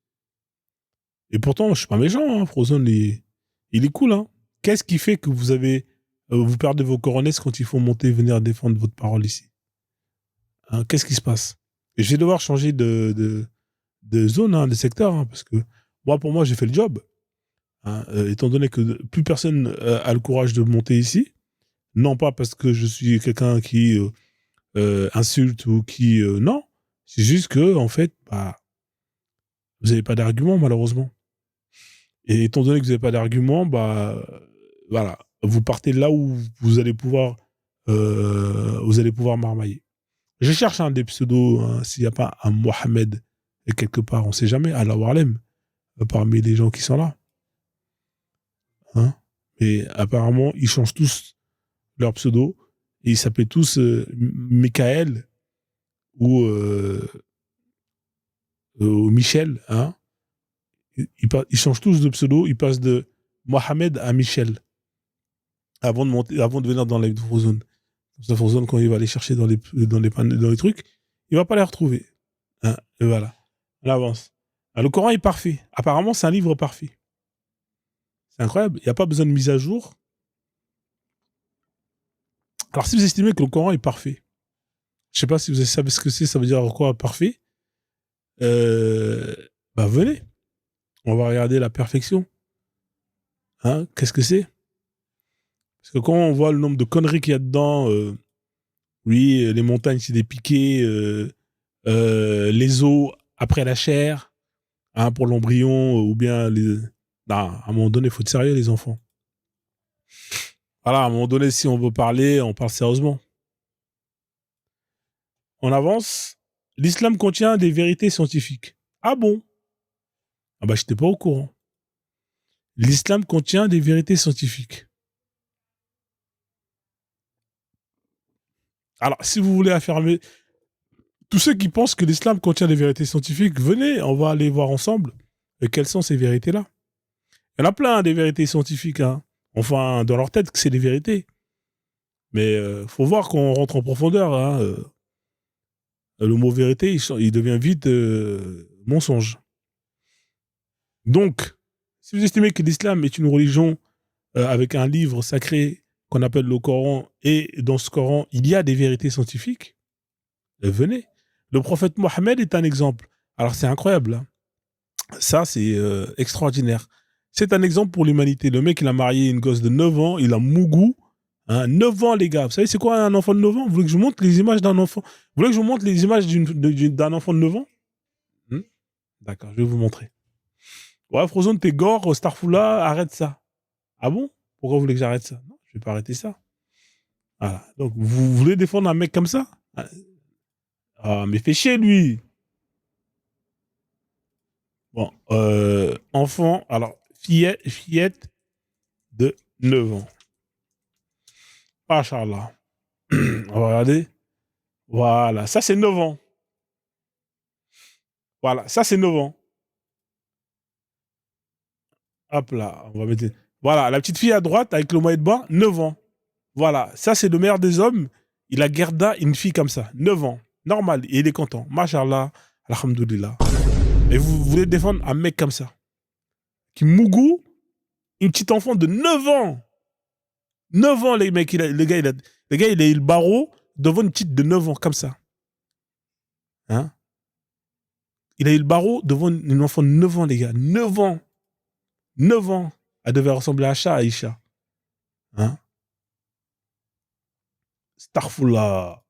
Et pourtant, je suis pas méchant. Hein. Frozone, il est cool. Hein. Qu'est-ce qui fait que vous perdez vos coronets quand il faut monter et venir défendre votre parole ici? Hein, qu'est-ce qui se passe? Et je vais devoir changer de zone, hein, de secteur, hein, parce que pour moi, j'ai fait le job. Hein, étant donné que plus personne a le courage de monter ici, non pas parce que je suis quelqu'un qui insulte ou qui... non, c'est juste que, en fait, vous n'avez pas d'argument, malheureusement. Et étant donné que vous n'avez pas d'argument, voilà, vous partez là où vous allez pouvoir marmailler. Je cherche des pseudos, hein, s'il n'y a pas un Mohamed quelque part, on ne sait jamais, Allah Warlem, parmi les gens qui sont là. Hein, mais apparemment, ils changent tous leur pseudo et ils s'appellent tous Michael ou Michel. Hein. Ils changent tous de pseudo, ils passent de Mohamed à Michel avant de venir dans les zones. Dans la zone, quand il va aller chercher dans les trucs, il va pas les retrouver. Hein, et voilà. On avance. Alors, le Coran est parfait. Apparemment, c'est un livre parfait. C'est incroyable. Il n'y a pas besoin de mise à jour. Alors, si vous estimez que le Coran est parfait, je ne sais pas si vous savez ce que c'est, ça veut dire quoi parfait, venez. On va regarder la perfection. Hein, qu'est-ce que c'est? Parce que quand on voit le nombre de conneries qu'il y a dedans, oui, les montagnes, c'est des piquets, les os après la chair, hein, pour l'embryon, ou bien les... Non, à un moment donné, il faut être sérieux, les enfants. Voilà, à un moment donné, si on veut parler, on parle sérieusement. On avance. L'islam contient des vérités scientifiques. Ah bon? Ah bah, je n'étais pas au courant. L'islam contient des vérités scientifiques. Alors, si vous voulez affirmer... Tous ceux qui pensent que l'islam contient des vérités scientifiques, venez, on va aller voir ensemble quelles sont ces vérités-là. Il y en a plein, des vérités scientifiques. Hein. Enfin, dans leur tête, que c'est des vérités. Mais faut voir qu'on rentre en profondeur. Hein. Le mot vérité, il devient vite mensonge. Donc, si vous estimez que l'islam est une religion avec un livre sacré qu'on appelle le Coran, et dans ce Coran, il y a des vérités scientifiques, venez. Le prophète Mohammed est un exemple. Alors, c'est incroyable. Hein. Ça, c'est extraordinaire. C'est un exemple pour l'humanité. Le mec, il a marié une gosse de 9 ans, il a mougou. Hein, 9 ans, les gars. Vous savez, c'est quoi un enfant de 9 ans? Vous voulez que je vous montre les images d'un enfant? Vous voulez que je vous montre les images d'un enfant de 9 ans? D'accord, je vais vous montrer. Ouais, Frozone, t'es gore, Starfoula, arrête ça. Ah bon? Pourquoi vous voulez que j'arrête ça? Non, je vais pas arrêter ça. Voilà. Donc, vous voulez défendre un mec comme ça? Ah, mais fais chier, lui. Bon, enfant, alors, fillette de 9 ans. Machallah. On va regarder. Voilà, ça c'est 9 ans. Voilà, ça c'est 9 ans. Hop là, on va mettre... Voilà, la petite fille à droite avec le maillot de bain, 9 ans. Voilà, ça c'est le meilleur des hommes. Il a gardé une fille comme ça, 9 ans. Normal, et il est content. Machallah, alhamdoulilah. Et vous voulez défendre un mec comme ça, qui mougou une petite enfant de 9 ans. 9 ans, les mecs, le gars, il a eu le barreau devant une petite de 9 ans, comme ça. Hein? Il a eu le barreau devant une enfant de 9 ans, les gars. 9 ans. 9 ans. Elle devait ressembler à Aïcha. Hein? Starfoula.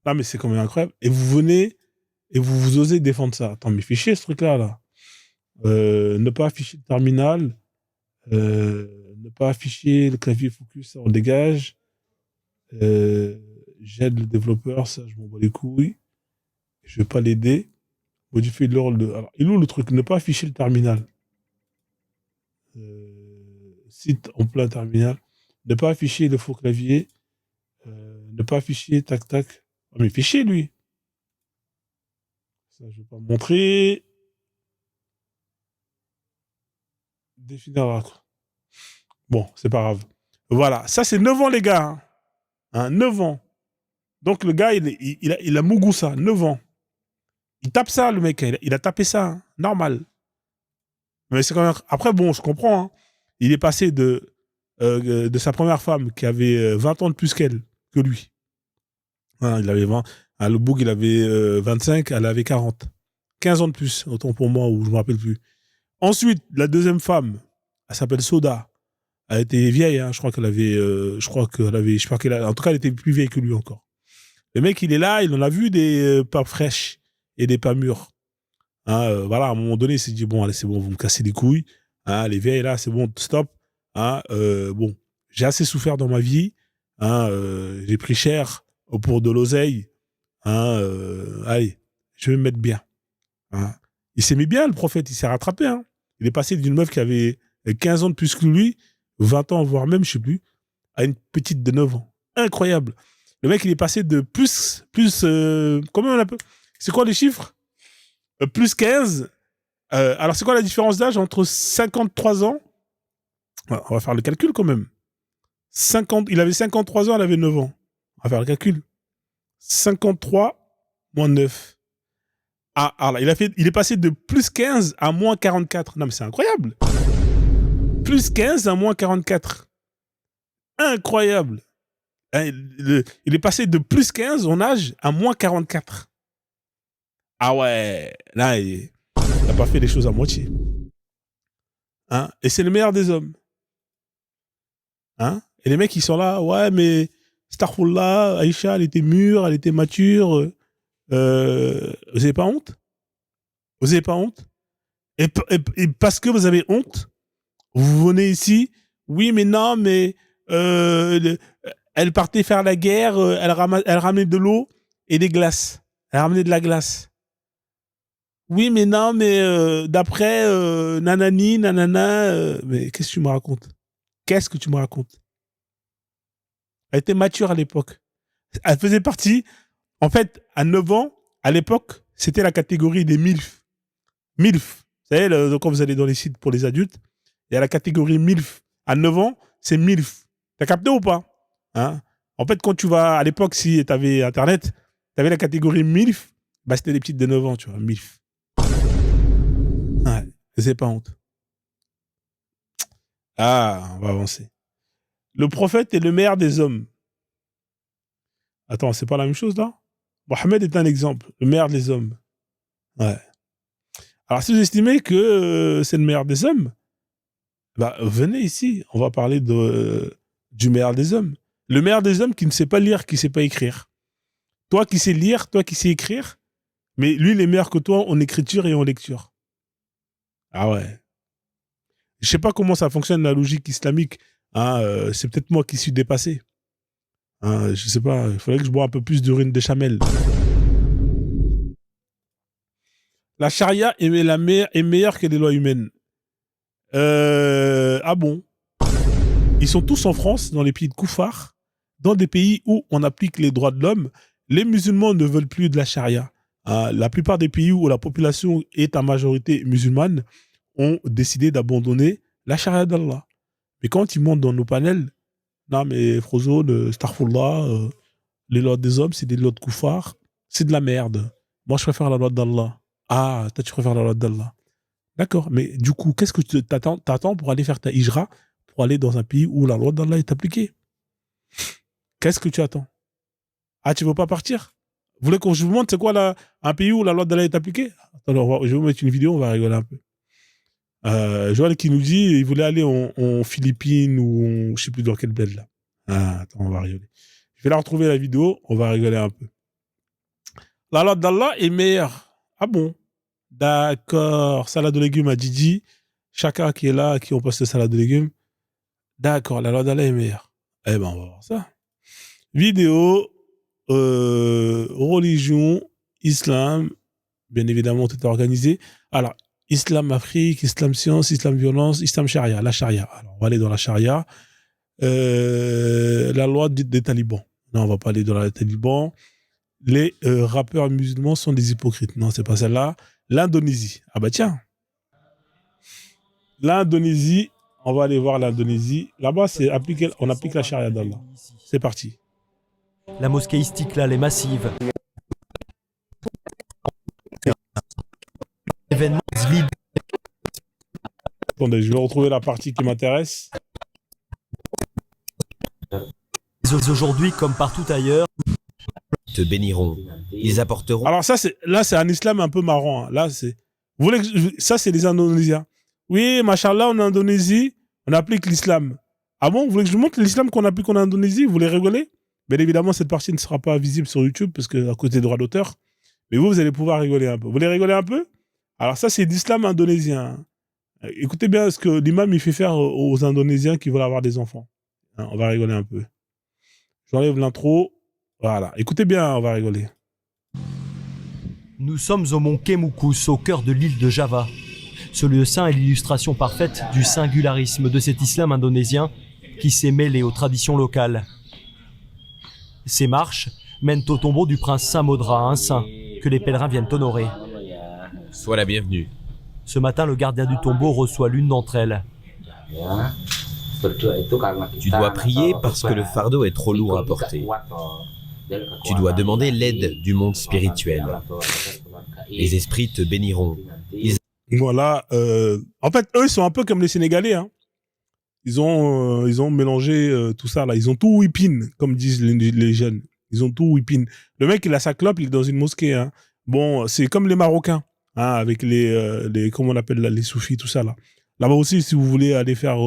Non, mais c'est quand même incroyable. Et vous venez et vous osez défendre ça. Attends, mais fichez ce truc-là, là. Ne pas afficher le terminal. Ne pas afficher le clavier focus, ça on dégage. J'aide le développeur, ça je m'en bats les couilles. Je vais pas l'aider. Modifier l'ordre de. Alors, il est où le truc? Ne pas afficher le terminal. Site en plein terminal. Ne pas afficher le faux clavier. Ne pas afficher tac tac. Oh, mais fichier lui. Ça je vais pas montrer. Définir raccord. Bon, c'est pas grave. Voilà, ça c'est 9 ans les gars. Hein, 9 ans. Donc le gars, il a mougou ça, 9 ans. Il tape ça, le mec. Il a tapé ça, hein, normal. Mais c'est quand même... Après, bon, je comprends. Hein. Il est passé de sa première femme qui avait 20 ans de plus que lui. Hein, il avait 20. Hein, le boug, il avait 25, elle avait 40. 15 ans de plus, autant pour moi, ou je ne me rappelle plus. Ensuite, la deuxième femme, elle s'appelle Soda. Elle était vieille, hein, je crois qu'elle avait... en tout cas, elle était plus vieille que lui encore. Le mec, il est là, il en a vu des pas fraîches et des pas mûres. Hein, voilà, à un moment donné, il s'est dit, bon, allez, c'est bon, vous me cassez les couilles. Hein, les vieilles, là, c'est bon, stop. Hein, bon, j'ai assez souffert dans ma vie. Hein, j'ai pris cher pour de l'oseille. Hein, allez, je vais me mettre bien. Hein. Il s'est mis bien, le prophète, il s'est rattrapé. Hein. Il est passé d'une meuf qui avait 15 ans de plus que lui, 20 ans, voire même, je sais plus, à une petite de 9 ans. Incroyable. Le mec, il est passé de plus comment on appelle? C'est quoi les chiffres? Plus 15. Alors, c'est quoi la différence d'âge entre 53 ans? On va faire le calcul quand même. Il avait 53 ans, elle avait 9 ans. On va faire le calcul. 53 moins 9. Ah, alors, il est passé de plus 15 à moins 44. Non, mais c'est incroyable. Plus 15 à moins 44. Incroyable. Il est passé de plus 15 en âge à moins 44. Ah ouais, là, il n'a pas fait les choses à moitié. Hein? Et c'est le meilleur des hommes. Hein? Et les mecs, ils sont là, ouais, mais Starfullah, Aïcha, elle était mûre, elle était mature. Vous n'avez pas honte? Vous n'avez pas honte? Et parce que vous avez honte, vous venez ici, oui, mais non, mais elle partait faire la guerre, elle ramenait de l'eau et des glaces. Elle ramenait de la glace. Oui, mais non, mais d'après nanani, nanana, mais qu'est-ce que tu me racontes? Qu'est-ce que tu me racontes? Elle était mature à l'époque. Elle faisait partie, en fait, à 9 ans, à l'époque, c'était la catégorie des MILF. MILF. Vous savez, quand vous allez dans les sites pour les adultes, il y a la catégorie MILF. À 9 ans, c'est MILF. T'as capté ou pas? Hein? En fait, quand tu vas, à l'époque, si tu avais Internet, tu avais la catégorie MILF, bah, c'était les petites de 9 ans, tu vois, MILF. Ouais, c'est pas honte. Ah, on va avancer. Le prophète est le meilleur des hommes. Attends, c'est pas la même chose, là? Mohammed est un exemple, le meilleur des hommes. Ouais. Alors, si vous estimez que c'est le meilleur des hommes, bah, venez ici, on va parler du meilleur des hommes. Le meilleur des hommes qui ne sait pas lire, qui ne sait pas écrire. Toi qui sais lire, toi qui sais écrire, mais lui, il est meilleur que toi en écriture et en lecture. Ah ouais. Je sais pas comment ça fonctionne la logique islamique. Hein, c'est peut-être moi qui suis dépassé. Hein, je sais pas. Il faudrait que je bois un peu plus d'urine de chamel. La charia est meilleure que les lois humaines. Ah bon? Ils sont tous en France, dans les pays de Koufar, dans des pays où on applique les droits de l'homme. Les musulmans ne veulent plus de la charia. La plupart des pays où la population est en majorité musulmane ont décidé d'abandonner la charia d'Allah. Mais quand ils montent dans nos panels, non mais Frozo, Starfullah, les lois des hommes, c'est des lois de Koufar, c'est de la merde. Moi, je préfère la loi d'Allah. Ah, toi, tu préfères la loi d'Allah. D'accord, mais du coup, qu'est-ce que tu t'attends pour aller faire ta hijra, pour aller dans un pays où la loi d'Allah est appliquée? Qu'est-ce que tu attends? Ah, tu veux pas partir? Vous voulez que je vous montre c'est quoi un pays où la loi d'Allah est appliquée? Alors, je vais vous mettre une vidéo, on va rigoler un peu. Joël qui nous dit il voulait aller en Philippines ou je sais plus dans quel bled là. Ah, attends, on va rigoler. Je vais la retrouver la vidéo, on va rigoler un peu. La loi d'Allah est meilleure. Ah bon? D'accord. Salade de légumes à Didi. Chacun qui est là, qui ont posté salade de légumes. D'accord, la loi d'Allah est meilleure. Eh ben, on va voir ça. Vidéo, religion, islam. Bien évidemment, tout est organisé. Alors, islam Afrique, islam science, islam violence, islam charia, la charia. Alors, on va aller dans la charia. La loi des talibans. Non, on va pas aller dans la talibans. Les rappeurs musulmans sont des hypocrites. Non, c'est pas celle-là. L'Indonésie. Ah bah tiens. L'Indonésie, on va aller voir l'Indonésie. Là-bas, on applique la charia d'Allah. C'est parti. La mosquée Istiklal est massive. Événement Zlib. Attendez, je vais retrouver la partie qui m'intéresse. Aujourd'hui, comme partout ailleurs, te béniront. Ils apporteront. Alors là, c'est un islam un peu marrant. Hein. Là, vous voulez ça, c'est les Indonésiens. Oui, machallah, en Indonésie, on applique l'islam. Ah bon, vous voulez que je vous montre l'islam qu'on applique en Indonésie? Vous voulez rigoler? Bien évidemment, cette partie ne sera pas visible sur YouTube parce que à côté des droits d'auteur. Mais vous allez pouvoir rigoler un peu. Vous voulez rigoler un peu? Alors ça, c'est l'islam indonésien. Écoutez bien ce que l'imam il fait faire aux Indonésiens qui veulent avoir des enfants. Hein, on va rigoler un peu. J'enlève l'intro. Voilà. Écoutez bien, on va rigoler. Nous sommes au mont Kemukus, au cœur de l'île de Java. Ce lieu saint est l'illustration parfaite du singularisme de cet islam indonésien qui s'est mêlé aux traditions locales. Ces marches mènent au tombeau du prince Samodra, un saint que les pèlerins viennent honorer. Sois la bienvenue. Ce matin, le gardien du tombeau reçoit l'une d'entre elles. Tu dois prier parce que le fardeau est trop lourd à porter. Tu dois demander l'aide du monde spirituel. Les esprits te béniront. Voilà. En fait, eux, ils sont un peu comme les Sénégalais. Hein. Ils ont mélangé tout ça là. Ils ont tout whippin, comme disent les jeunes. Ils ont tout whippin. Le mec, il a sa clope, il est dans une mosquée. Hein. Bon, c'est comme les Marocains, hein, avec les comment on appelle là, les soufis, tout ça là. Là-bas aussi, si vous voulez aller faire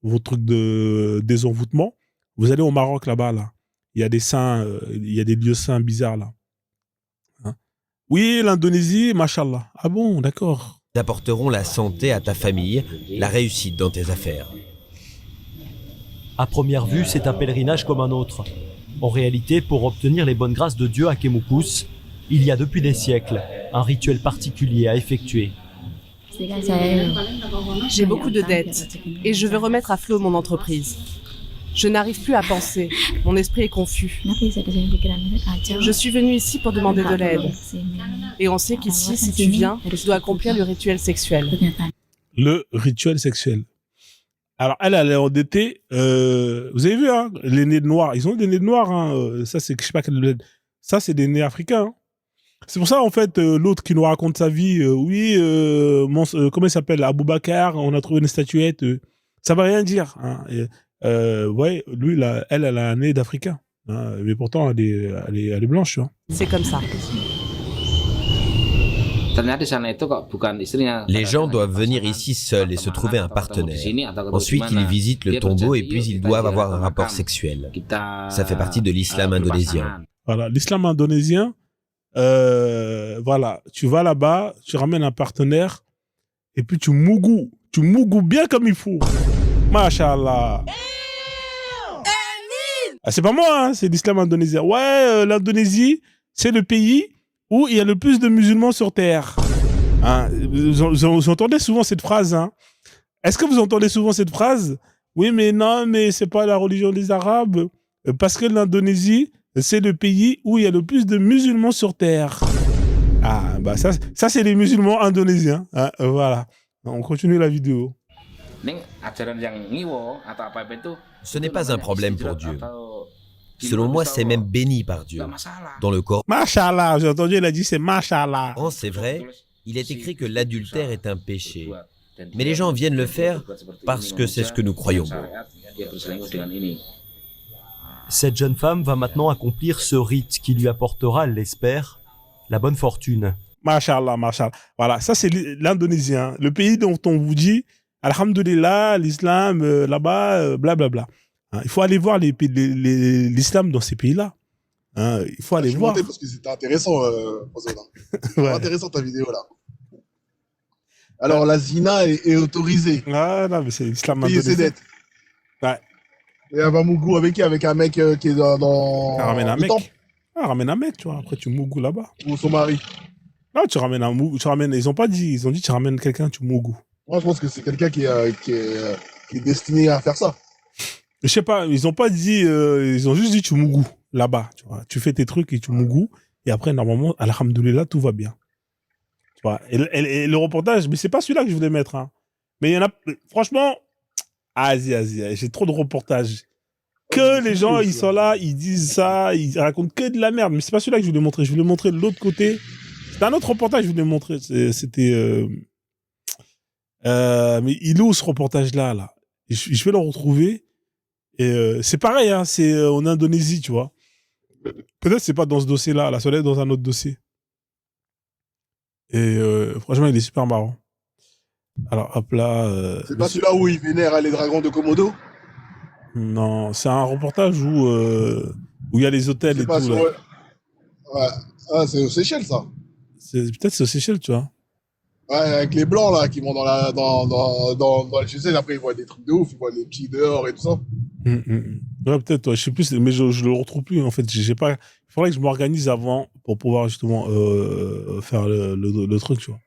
vos trucs de désenvoûtement, vous allez au Maroc là-bas là. Il y a des saints, il y a des lieux saints bizarres là. Hein. Oui, l'Indonésie, machallah. Ah bon, d'accord. Ils apporteront la santé à ta famille, la réussite dans tes affaires. À première vue, c'est un pèlerinage comme un autre. En réalité, pour obtenir les bonnes grâces de Dieu à Kemukus, il y a depuis des siècles un rituel particulier à effectuer. J'ai beaucoup de dettes et je veux remettre à flot mon entreprise. Je n'arrive plus à penser, mon esprit est confus. Je suis venu ici pour demander de l'aide. Et on sait qu'ici, si tu viens, tu dois accomplir le rituel sexuel. Le rituel sexuel. Alors, elle est endettée. Vous avez vu, hein, les nez noirs. Ils ont des nez noirs. Hein, ça, c'est, je sais pas quel. Ça, c'est des nez africains. Hein. C'est pour ça, en fait, l'autre qui nous raconte sa vie, oui, comment il s'appelle? Aboubacar, on a trouvé une statuette. Ça va rien dire. Hein. Ouais, lui, là, elle a un nez d'Africain. Hein, mais pourtant, elle est blanche. Hein. C'est comme ça. Les gens doivent venir ici seuls et se trouver un partenaire. Ensuite, ils visitent le tombeau et puis ils doivent avoir un rapport sexuel. Ça fait partie de l'islam indonésien. Voilà, l'islam indonésien, voilà, tu vas là-bas, tu ramènes un partenaire et puis tu mougou bien comme il faut. Mashallah. Ah, c'est pas moi, hein, c'est l'islam indonésien. Ouais, l'Indonésie, c'est le pays où il y a le plus de musulmans sur Terre. Hein, vous entendez souvent cette phrase. Hein. Est-ce que vous entendez souvent cette phrase? Oui, mais non, mais c'est pas la religion des Arabes. Parce que l'Indonésie, c'est le pays où il y a le plus de musulmans sur Terre. Ah, bah ça c'est les musulmans indonésiens. Hein, voilà. On continue la vidéo. Ce n'est pas un problème pour Dieu. Selon moi, c'est même béni par Dieu. Dans le Coran, Mashallah, j'ai entendu, il a dit c'est Mashallah. c'est vrai, il est écrit que l'adultère est un péché. Mais les gens viennent le faire parce que c'est ce que nous croyons bon. Cette jeune femme va maintenant accomplir ce rite qui lui apportera, elle l'espère, la bonne fortune. Mashallah, Mashallah. Voilà, ça c'est l'Indonésien, le pays dont on vous dit, Alhamdulillah, l'islam, là-bas, blablabla. Hein, il faut aller voir l'islam dans ces pays-là. Hein, il faut aller Je suis voir. monté parce que c'était intéressant, Ozona. Ouais. Intéressant ta vidéo là. Alors la zina est autorisée. Ah non, mais c'est l'islam Payer ses indonésien. dettes. Ouais. Et elle va mougou avec qui? Avec un mec qui est dans Ah, ramène un le mec. temple Ah, ramène un mec, tu vois. Après, tu mougou là-bas. ou son mari. Non, tu ramènes un mougou. Ils ont pas dit. Ils ont dit tu ramènes quelqu'un, tu mougou. Moi je pense que c'est quelqu'un qui est destiné à faire ça. Je sais pas, ils ont pas dit. Ils ont juste dit tu mougou là-bas. Tu vois. Tu fais tes trucs et tu mougou. Et après, normalement, alhamdoulilah, tout va bien. Tu vois. Et le reportage, mais c'est pas celui-là que je voulais mettre. Hein. Mais il y en a. Franchement, Asie, j'ai trop de reportages. Que les gens, ils sont là, ils disent ça, ils racontent que de la merde. Mais c'est pas celui-là que je voulais montrer. Je voulais montrer de l'autre côté. C'était un autre reportage que je voulais montrer. C'était. Mais il est où ce reportage-là là je vais le retrouver. Et c'est pareil, hein, c'est en Indonésie, tu vois. Peut-être c'est pas dans ce dossier-là. Là, ça doit être dans un autre dossier. Et franchement, il est super marrant. Alors, hop là. C'est pas celui-là où il vénère les dragons de Komodo? Non, c'est un reportage où il y a les hôtels C'est et pas tout. sur... Là. Ouais. Ah, c'est aux Seychelles ça. Peut-être c'est aux Seychelles, tu vois. Ouais, avec les blancs là qui vont dans le Seychelles, après ils voient des trucs de ouf, ils voient les petits dehors et tout ça. Ouais, peut-être, ouais, je sais plus, mais je le retrouve plus en fait. J'ai pas. Il faudrait que je m'organise avant pour pouvoir justement faire le truc, tu vois.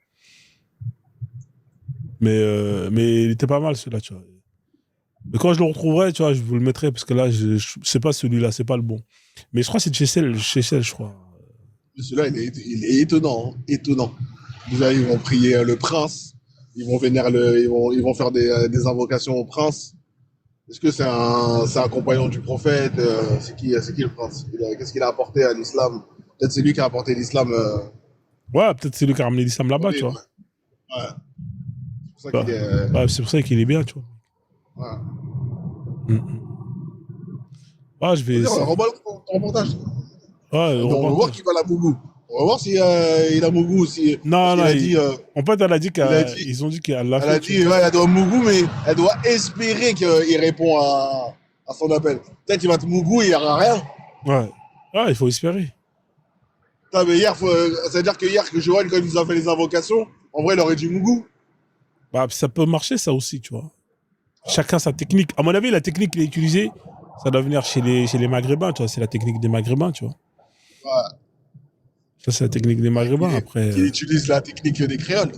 Mais il était pas mal celui-là, tu vois. Mais quand je le retrouverai, tu vois, je vous le mettrai parce que là, c'est pas celui-là, c'est pas le bon. Mais je crois que c'est de Seychelles, je crois. Celui-là, il est étonnant, hein, étonnant. Déjà, ils vont prier le prince, ils vont ils vont faire des invocations au prince. Est-ce que c'est un compagnon du prophète? C'est qui le prince? Qu'est-ce qu'il a apporté à l'islam? Peut-être c'est lui qui a apporté l'islam. Ouais, peut-être c'est lui qui a ramené l'islam là-bas, tu vois. Ouais. C'est pour ça qu'il est. Ouais, c'est pour ça qu'il est bien, tu vois. Ouais. Ah, je vais. On va revoir ton reportage. Ouais, on va voir qui va la mougou. On va voir si il a mougou. Si, non, en fait, elle a dit qu'ils ont dit qu'elle l'a fait. Elle a dit, ouais, elle doit mougou, mais elle doit espérer qu'il répond à son appel. Peut-être qu'il va te mougou et il n'y aura rien. Ouais. Ah, il faut espérer. Putain, mais hier, ça veut dire que hier, que Joël, quand il nous a fait les invocations, en vrai, il aurait dû mougou. Bah, ça peut marcher, ça aussi, tu vois. Chacun sa technique. À mon avis, la technique qu'il a utilisée, ça doit venir chez les Maghrébins, tu vois. C'est la technique des Maghrébins, tu vois. Ouais. Ça, c'est la technique des Maghrébins, après. Qui utilise la technique des créoles.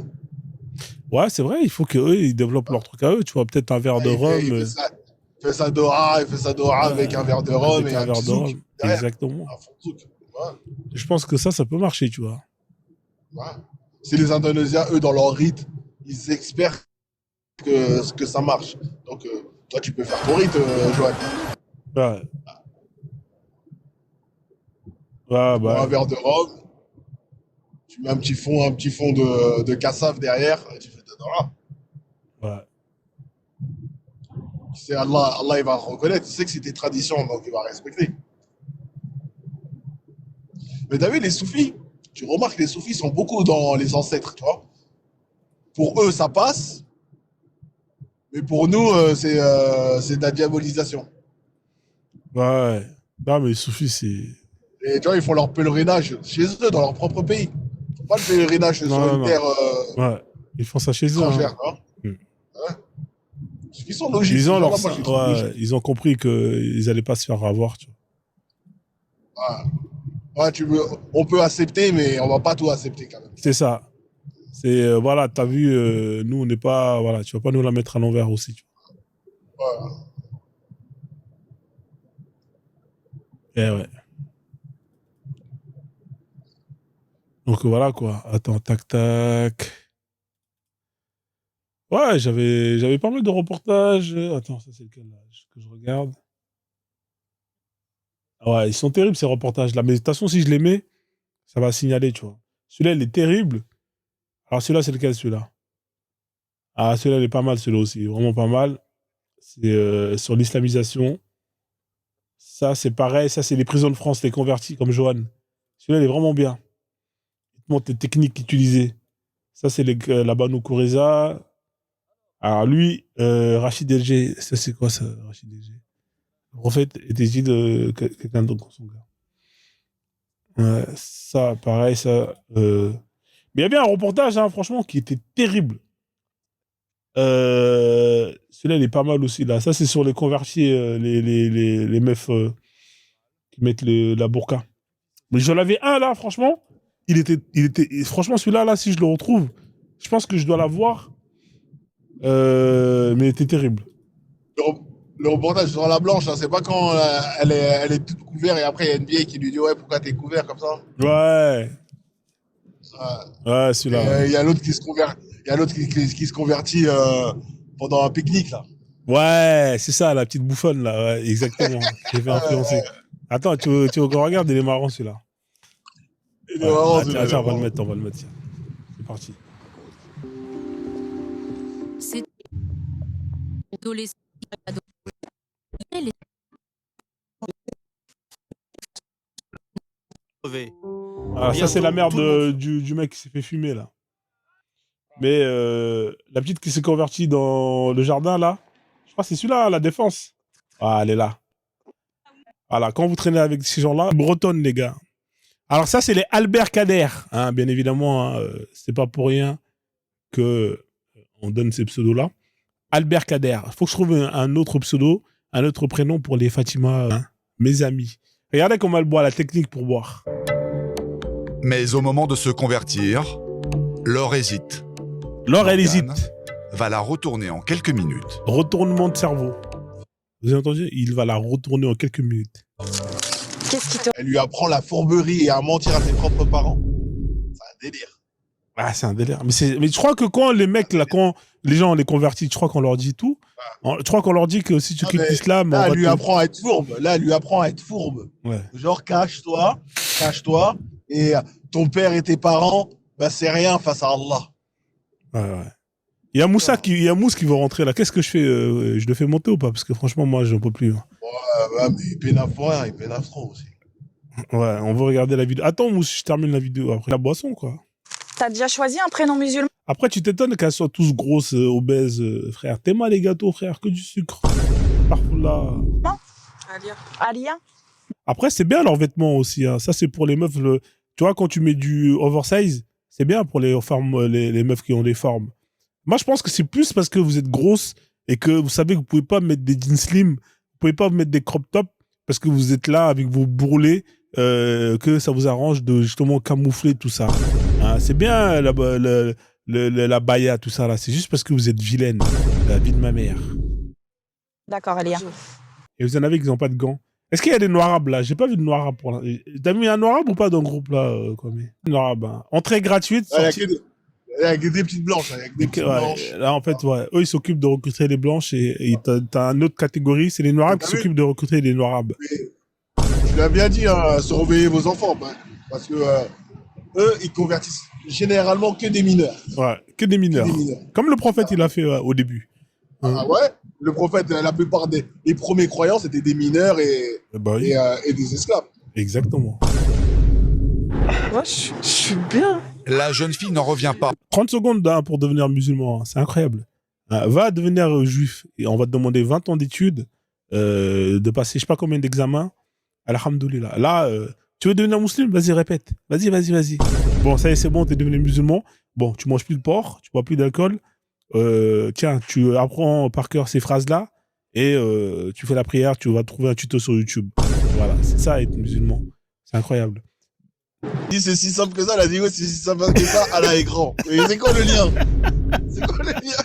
Ouais, c'est vrai, il faut qu'eux, ils développent leur truc à eux, tu vois. Peut-être un verre de rhum. Il fait sa Dora, avec un verre de rhum avec et un verre de rhum. Exactement. Ouais. Je pense que ça peut marcher, tu vois. Ouais. Si les Indonésiens, eux, dans leur rite, ils espèrent que ça marche. Donc, toi, tu peux faire ton rite, Joël. Ouais. Ouais, bah. Un verre de rhum, tu mets un petit fond de cassave derrière, et tu fais ta Dora. Ouais. C'est Allah, il va reconnaître. Il sait que c'est tes traditions, donc il va respecter. Mais t'as vu, les soufis, tu remarques que les soufis sont beaucoup dans les ancêtres, tu vois. Pour eux, ça passe. Mais pour nous, c'est de la diabolisation. Ouais. Non, mais les soufis, c'est. Et tu vois, ils font leur pèlerinage chez eux, dans leur propre pays. Ils font pas le pèlerinage sur une terre ouais. Ils font ça chez eux. étrangère. Hein. Ouais. Ils sont logiques. Ils ont compris qu'ils n'allaient pas se faire avoir. Tu vois. Ouais, on peut accepter, mais on va pas tout accepter quand même. C'est ça. C'est, voilà, t'as vu, nous, on n'est pas. Voilà, tu vas pas nous la mettre à l'envers aussi. Tu vois. Ouais. Ouais. Donc voilà quoi. Attends, tac. Ouais, j'avais pas mal de reportages. Attends, ça c'est lequel là que je regarde. Ouais, ils sont terribles, ces reportages-là. Mais de toute façon, si je les mets, ça va signaler, tu vois. Celui-là, il est terrible. Alors, celui-là, c'est lequel, celui-là? Ah, celui-là, il est pas mal, celui-là aussi. Vraiment pas mal. C'est sur l'islamisation. Ça, c'est pareil. Ça, c'est les prisons de France, les convertis, comme Johan. Celui-là, il est vraiment bien. Il te montre les techniques utilisées. Ça, c'est la Banu Koureza. Alors, lui, Rachid Elgé. Ça, c'est quoi, ça, Rachid Elgé? Le prophète était dit de quelqu'un d'autre, son gars. Ouais, ça, pareil, ça. Mais il y avait un reportage, hein, franchement, qui était terrible. Celui-là, il est pas mal aussi, là. Ça, c'est sur les convertis, les meufs qui mettent la burqa. Mais j'en avais un, là, franchement. Franchement, celui-là, là, si je le retrouve, je pense que je dois l'avoir. Mais il était terrible. Le reportage sur la blanche, hein, c'est pas quand elle est toute couverte et après il y a une vieille qui lui dit ouais, pourquoi t'es couvert comme ça? Ouais. Ouais, celui-là. Il y a l'autre qui se convertit. Il y a l'autre qui se convertit pendant un pique-nique là. Ouais, c'est ça, la petite bouffonne là, ouais, exactement. J'ai fait influencer. Attends, tu veux qu'on regarde, il est marrant celui-là. Il est marrant, tiens, on va le mettre, tiens. C'est parti. C'est Ah, ça c'est la mère du mec qui s'est fait fumer là. Mais la petite qui s'est convertie dans le jardin là, je crois que c'est celui-là, la défense. Ah, elle est là. Voilà, quand vous traînez avec ces gens-là, bretonne les gars. Alors ça c'est les Albert Kader, hein, bien évidemment, hein, c'est pas pour rien que on donne ces pseudos-là. Albert Kader. Il faut que je trouve un autre pseudo, un autre prénom pour les Fatima, hein, mes amis. Regardez comment elle boit, la technique pour boire. Mais au moment de se convertir, Laure hésite. Laure, elle hésite. Va la retourner en quelques minutes. Retournement de cerveau. Vous avez entendu? Il va la retourner en quelques minutes. Elle lui apprend la fourberie et à mentir à ses propres parents. C'est un délire. Ah, c'est un délire. Mais je crois que quand les mecs, là, quand les gens les convertis, je crois qu'on leur dit tout. Je crois qu'on leur dit que si tu quittes l'islam... Là, elle lui apprend à être fourbe. Là, elle lui apprend à être fourbe. Ouais. Genre, cache-toi. Et ton père et tes parents, bah, c'est rien face à Allah. Ouais. Il y a Moussa qui veut rentrer là. Qu'est-ce que je fais? Je le fais monter ou pas? Parce que franchement, moi, je n'en peux plus. Ouais, mais il pénave pour rien, il pénave trop aussi. Ouais, on veut regarder la vidéo. Attends, Moussa, je termine la vidéo après la boisson, quoi. T'as déjà choisi un prénom musulman? Après, tu t'étonnes qu'elles soient tous grosses, obèses, frère. T'es mal les gâteaux, frère, que du sucre. Parfois là. Alia. Après, c'est bien leurs vêtements aussi. Hein. Ça, c'est pour les meufs. Tu vois, quand tu mets du oversize, c'est bien pour les meufs qui ont des formes. Moi, je pense que c'est plus parce que vous êtes grosses et que vous savez que vous pouvez pas mettre des jeans slim, vous pouvez pas mettre des crop tops parce que vous êtes là avec vos bourrelets, que ça vous arrange de justement camoufler tout ça. Hein, c'est bien la baya, tout ça là. C'est juste parce que vous êtes vilaine. La vie de ma mère. D'accord, Alia. Et vous en avez qui n'ont pas de gants. Est-ce qu'il y a des noirs arabes là? J'ai pas vu de noirs arabes pour l'instant. T'as mis un noir arabe ou pas dans le groupe là, Kwame? Noir arabe. Hein. Entrée gratuite. Il y a que des petites blanches. Blanches. Là, en fait, ouais. Eux, ils s'occupent de recruter les blanches et t'as une autre catégorie, c'est les noirs arabes qui s'occupent de recruter les noirs arabes. Je l'ai bien dit, hein, surveillez vos enfants. Bah, parce que eux, ils convertissent généralement que des mineurs. Ouais, que des mineurs. Comme le prophète, il a fait au début. Ah ouais? Le prophète, la plupart des premiers croyants, c'était des mineurs et des esclaves. Exactement. Ouais, je suis bien. La jeune fille n'en revient pas. 30 secondes hein, pour devenir musulman, hein. C'est incroyable. Va devenir juif et on va te demander 20 ans d'études, de passer je sais pas combien d'examens. Alhamdoulilah. Là, tu veux devenir musulman? Vas-y, répète. Vas-y. Bon, ça y est, c'est bon, t'es devenu musulman. Bon, tu manges plus de porc, tu bois plus d'alcool. Tiens, tu apprends par cœur ces phrases-là et tu fais la prière, tu vas trouver un tuto sur YouTube. Voilà, c'est ça être musulman. C'est incroyable. Si c'est si simple que ça, la vidéo, c'est si simple que ça à l'écran. Mais c'est quoi le lien? C'est quoi le lien?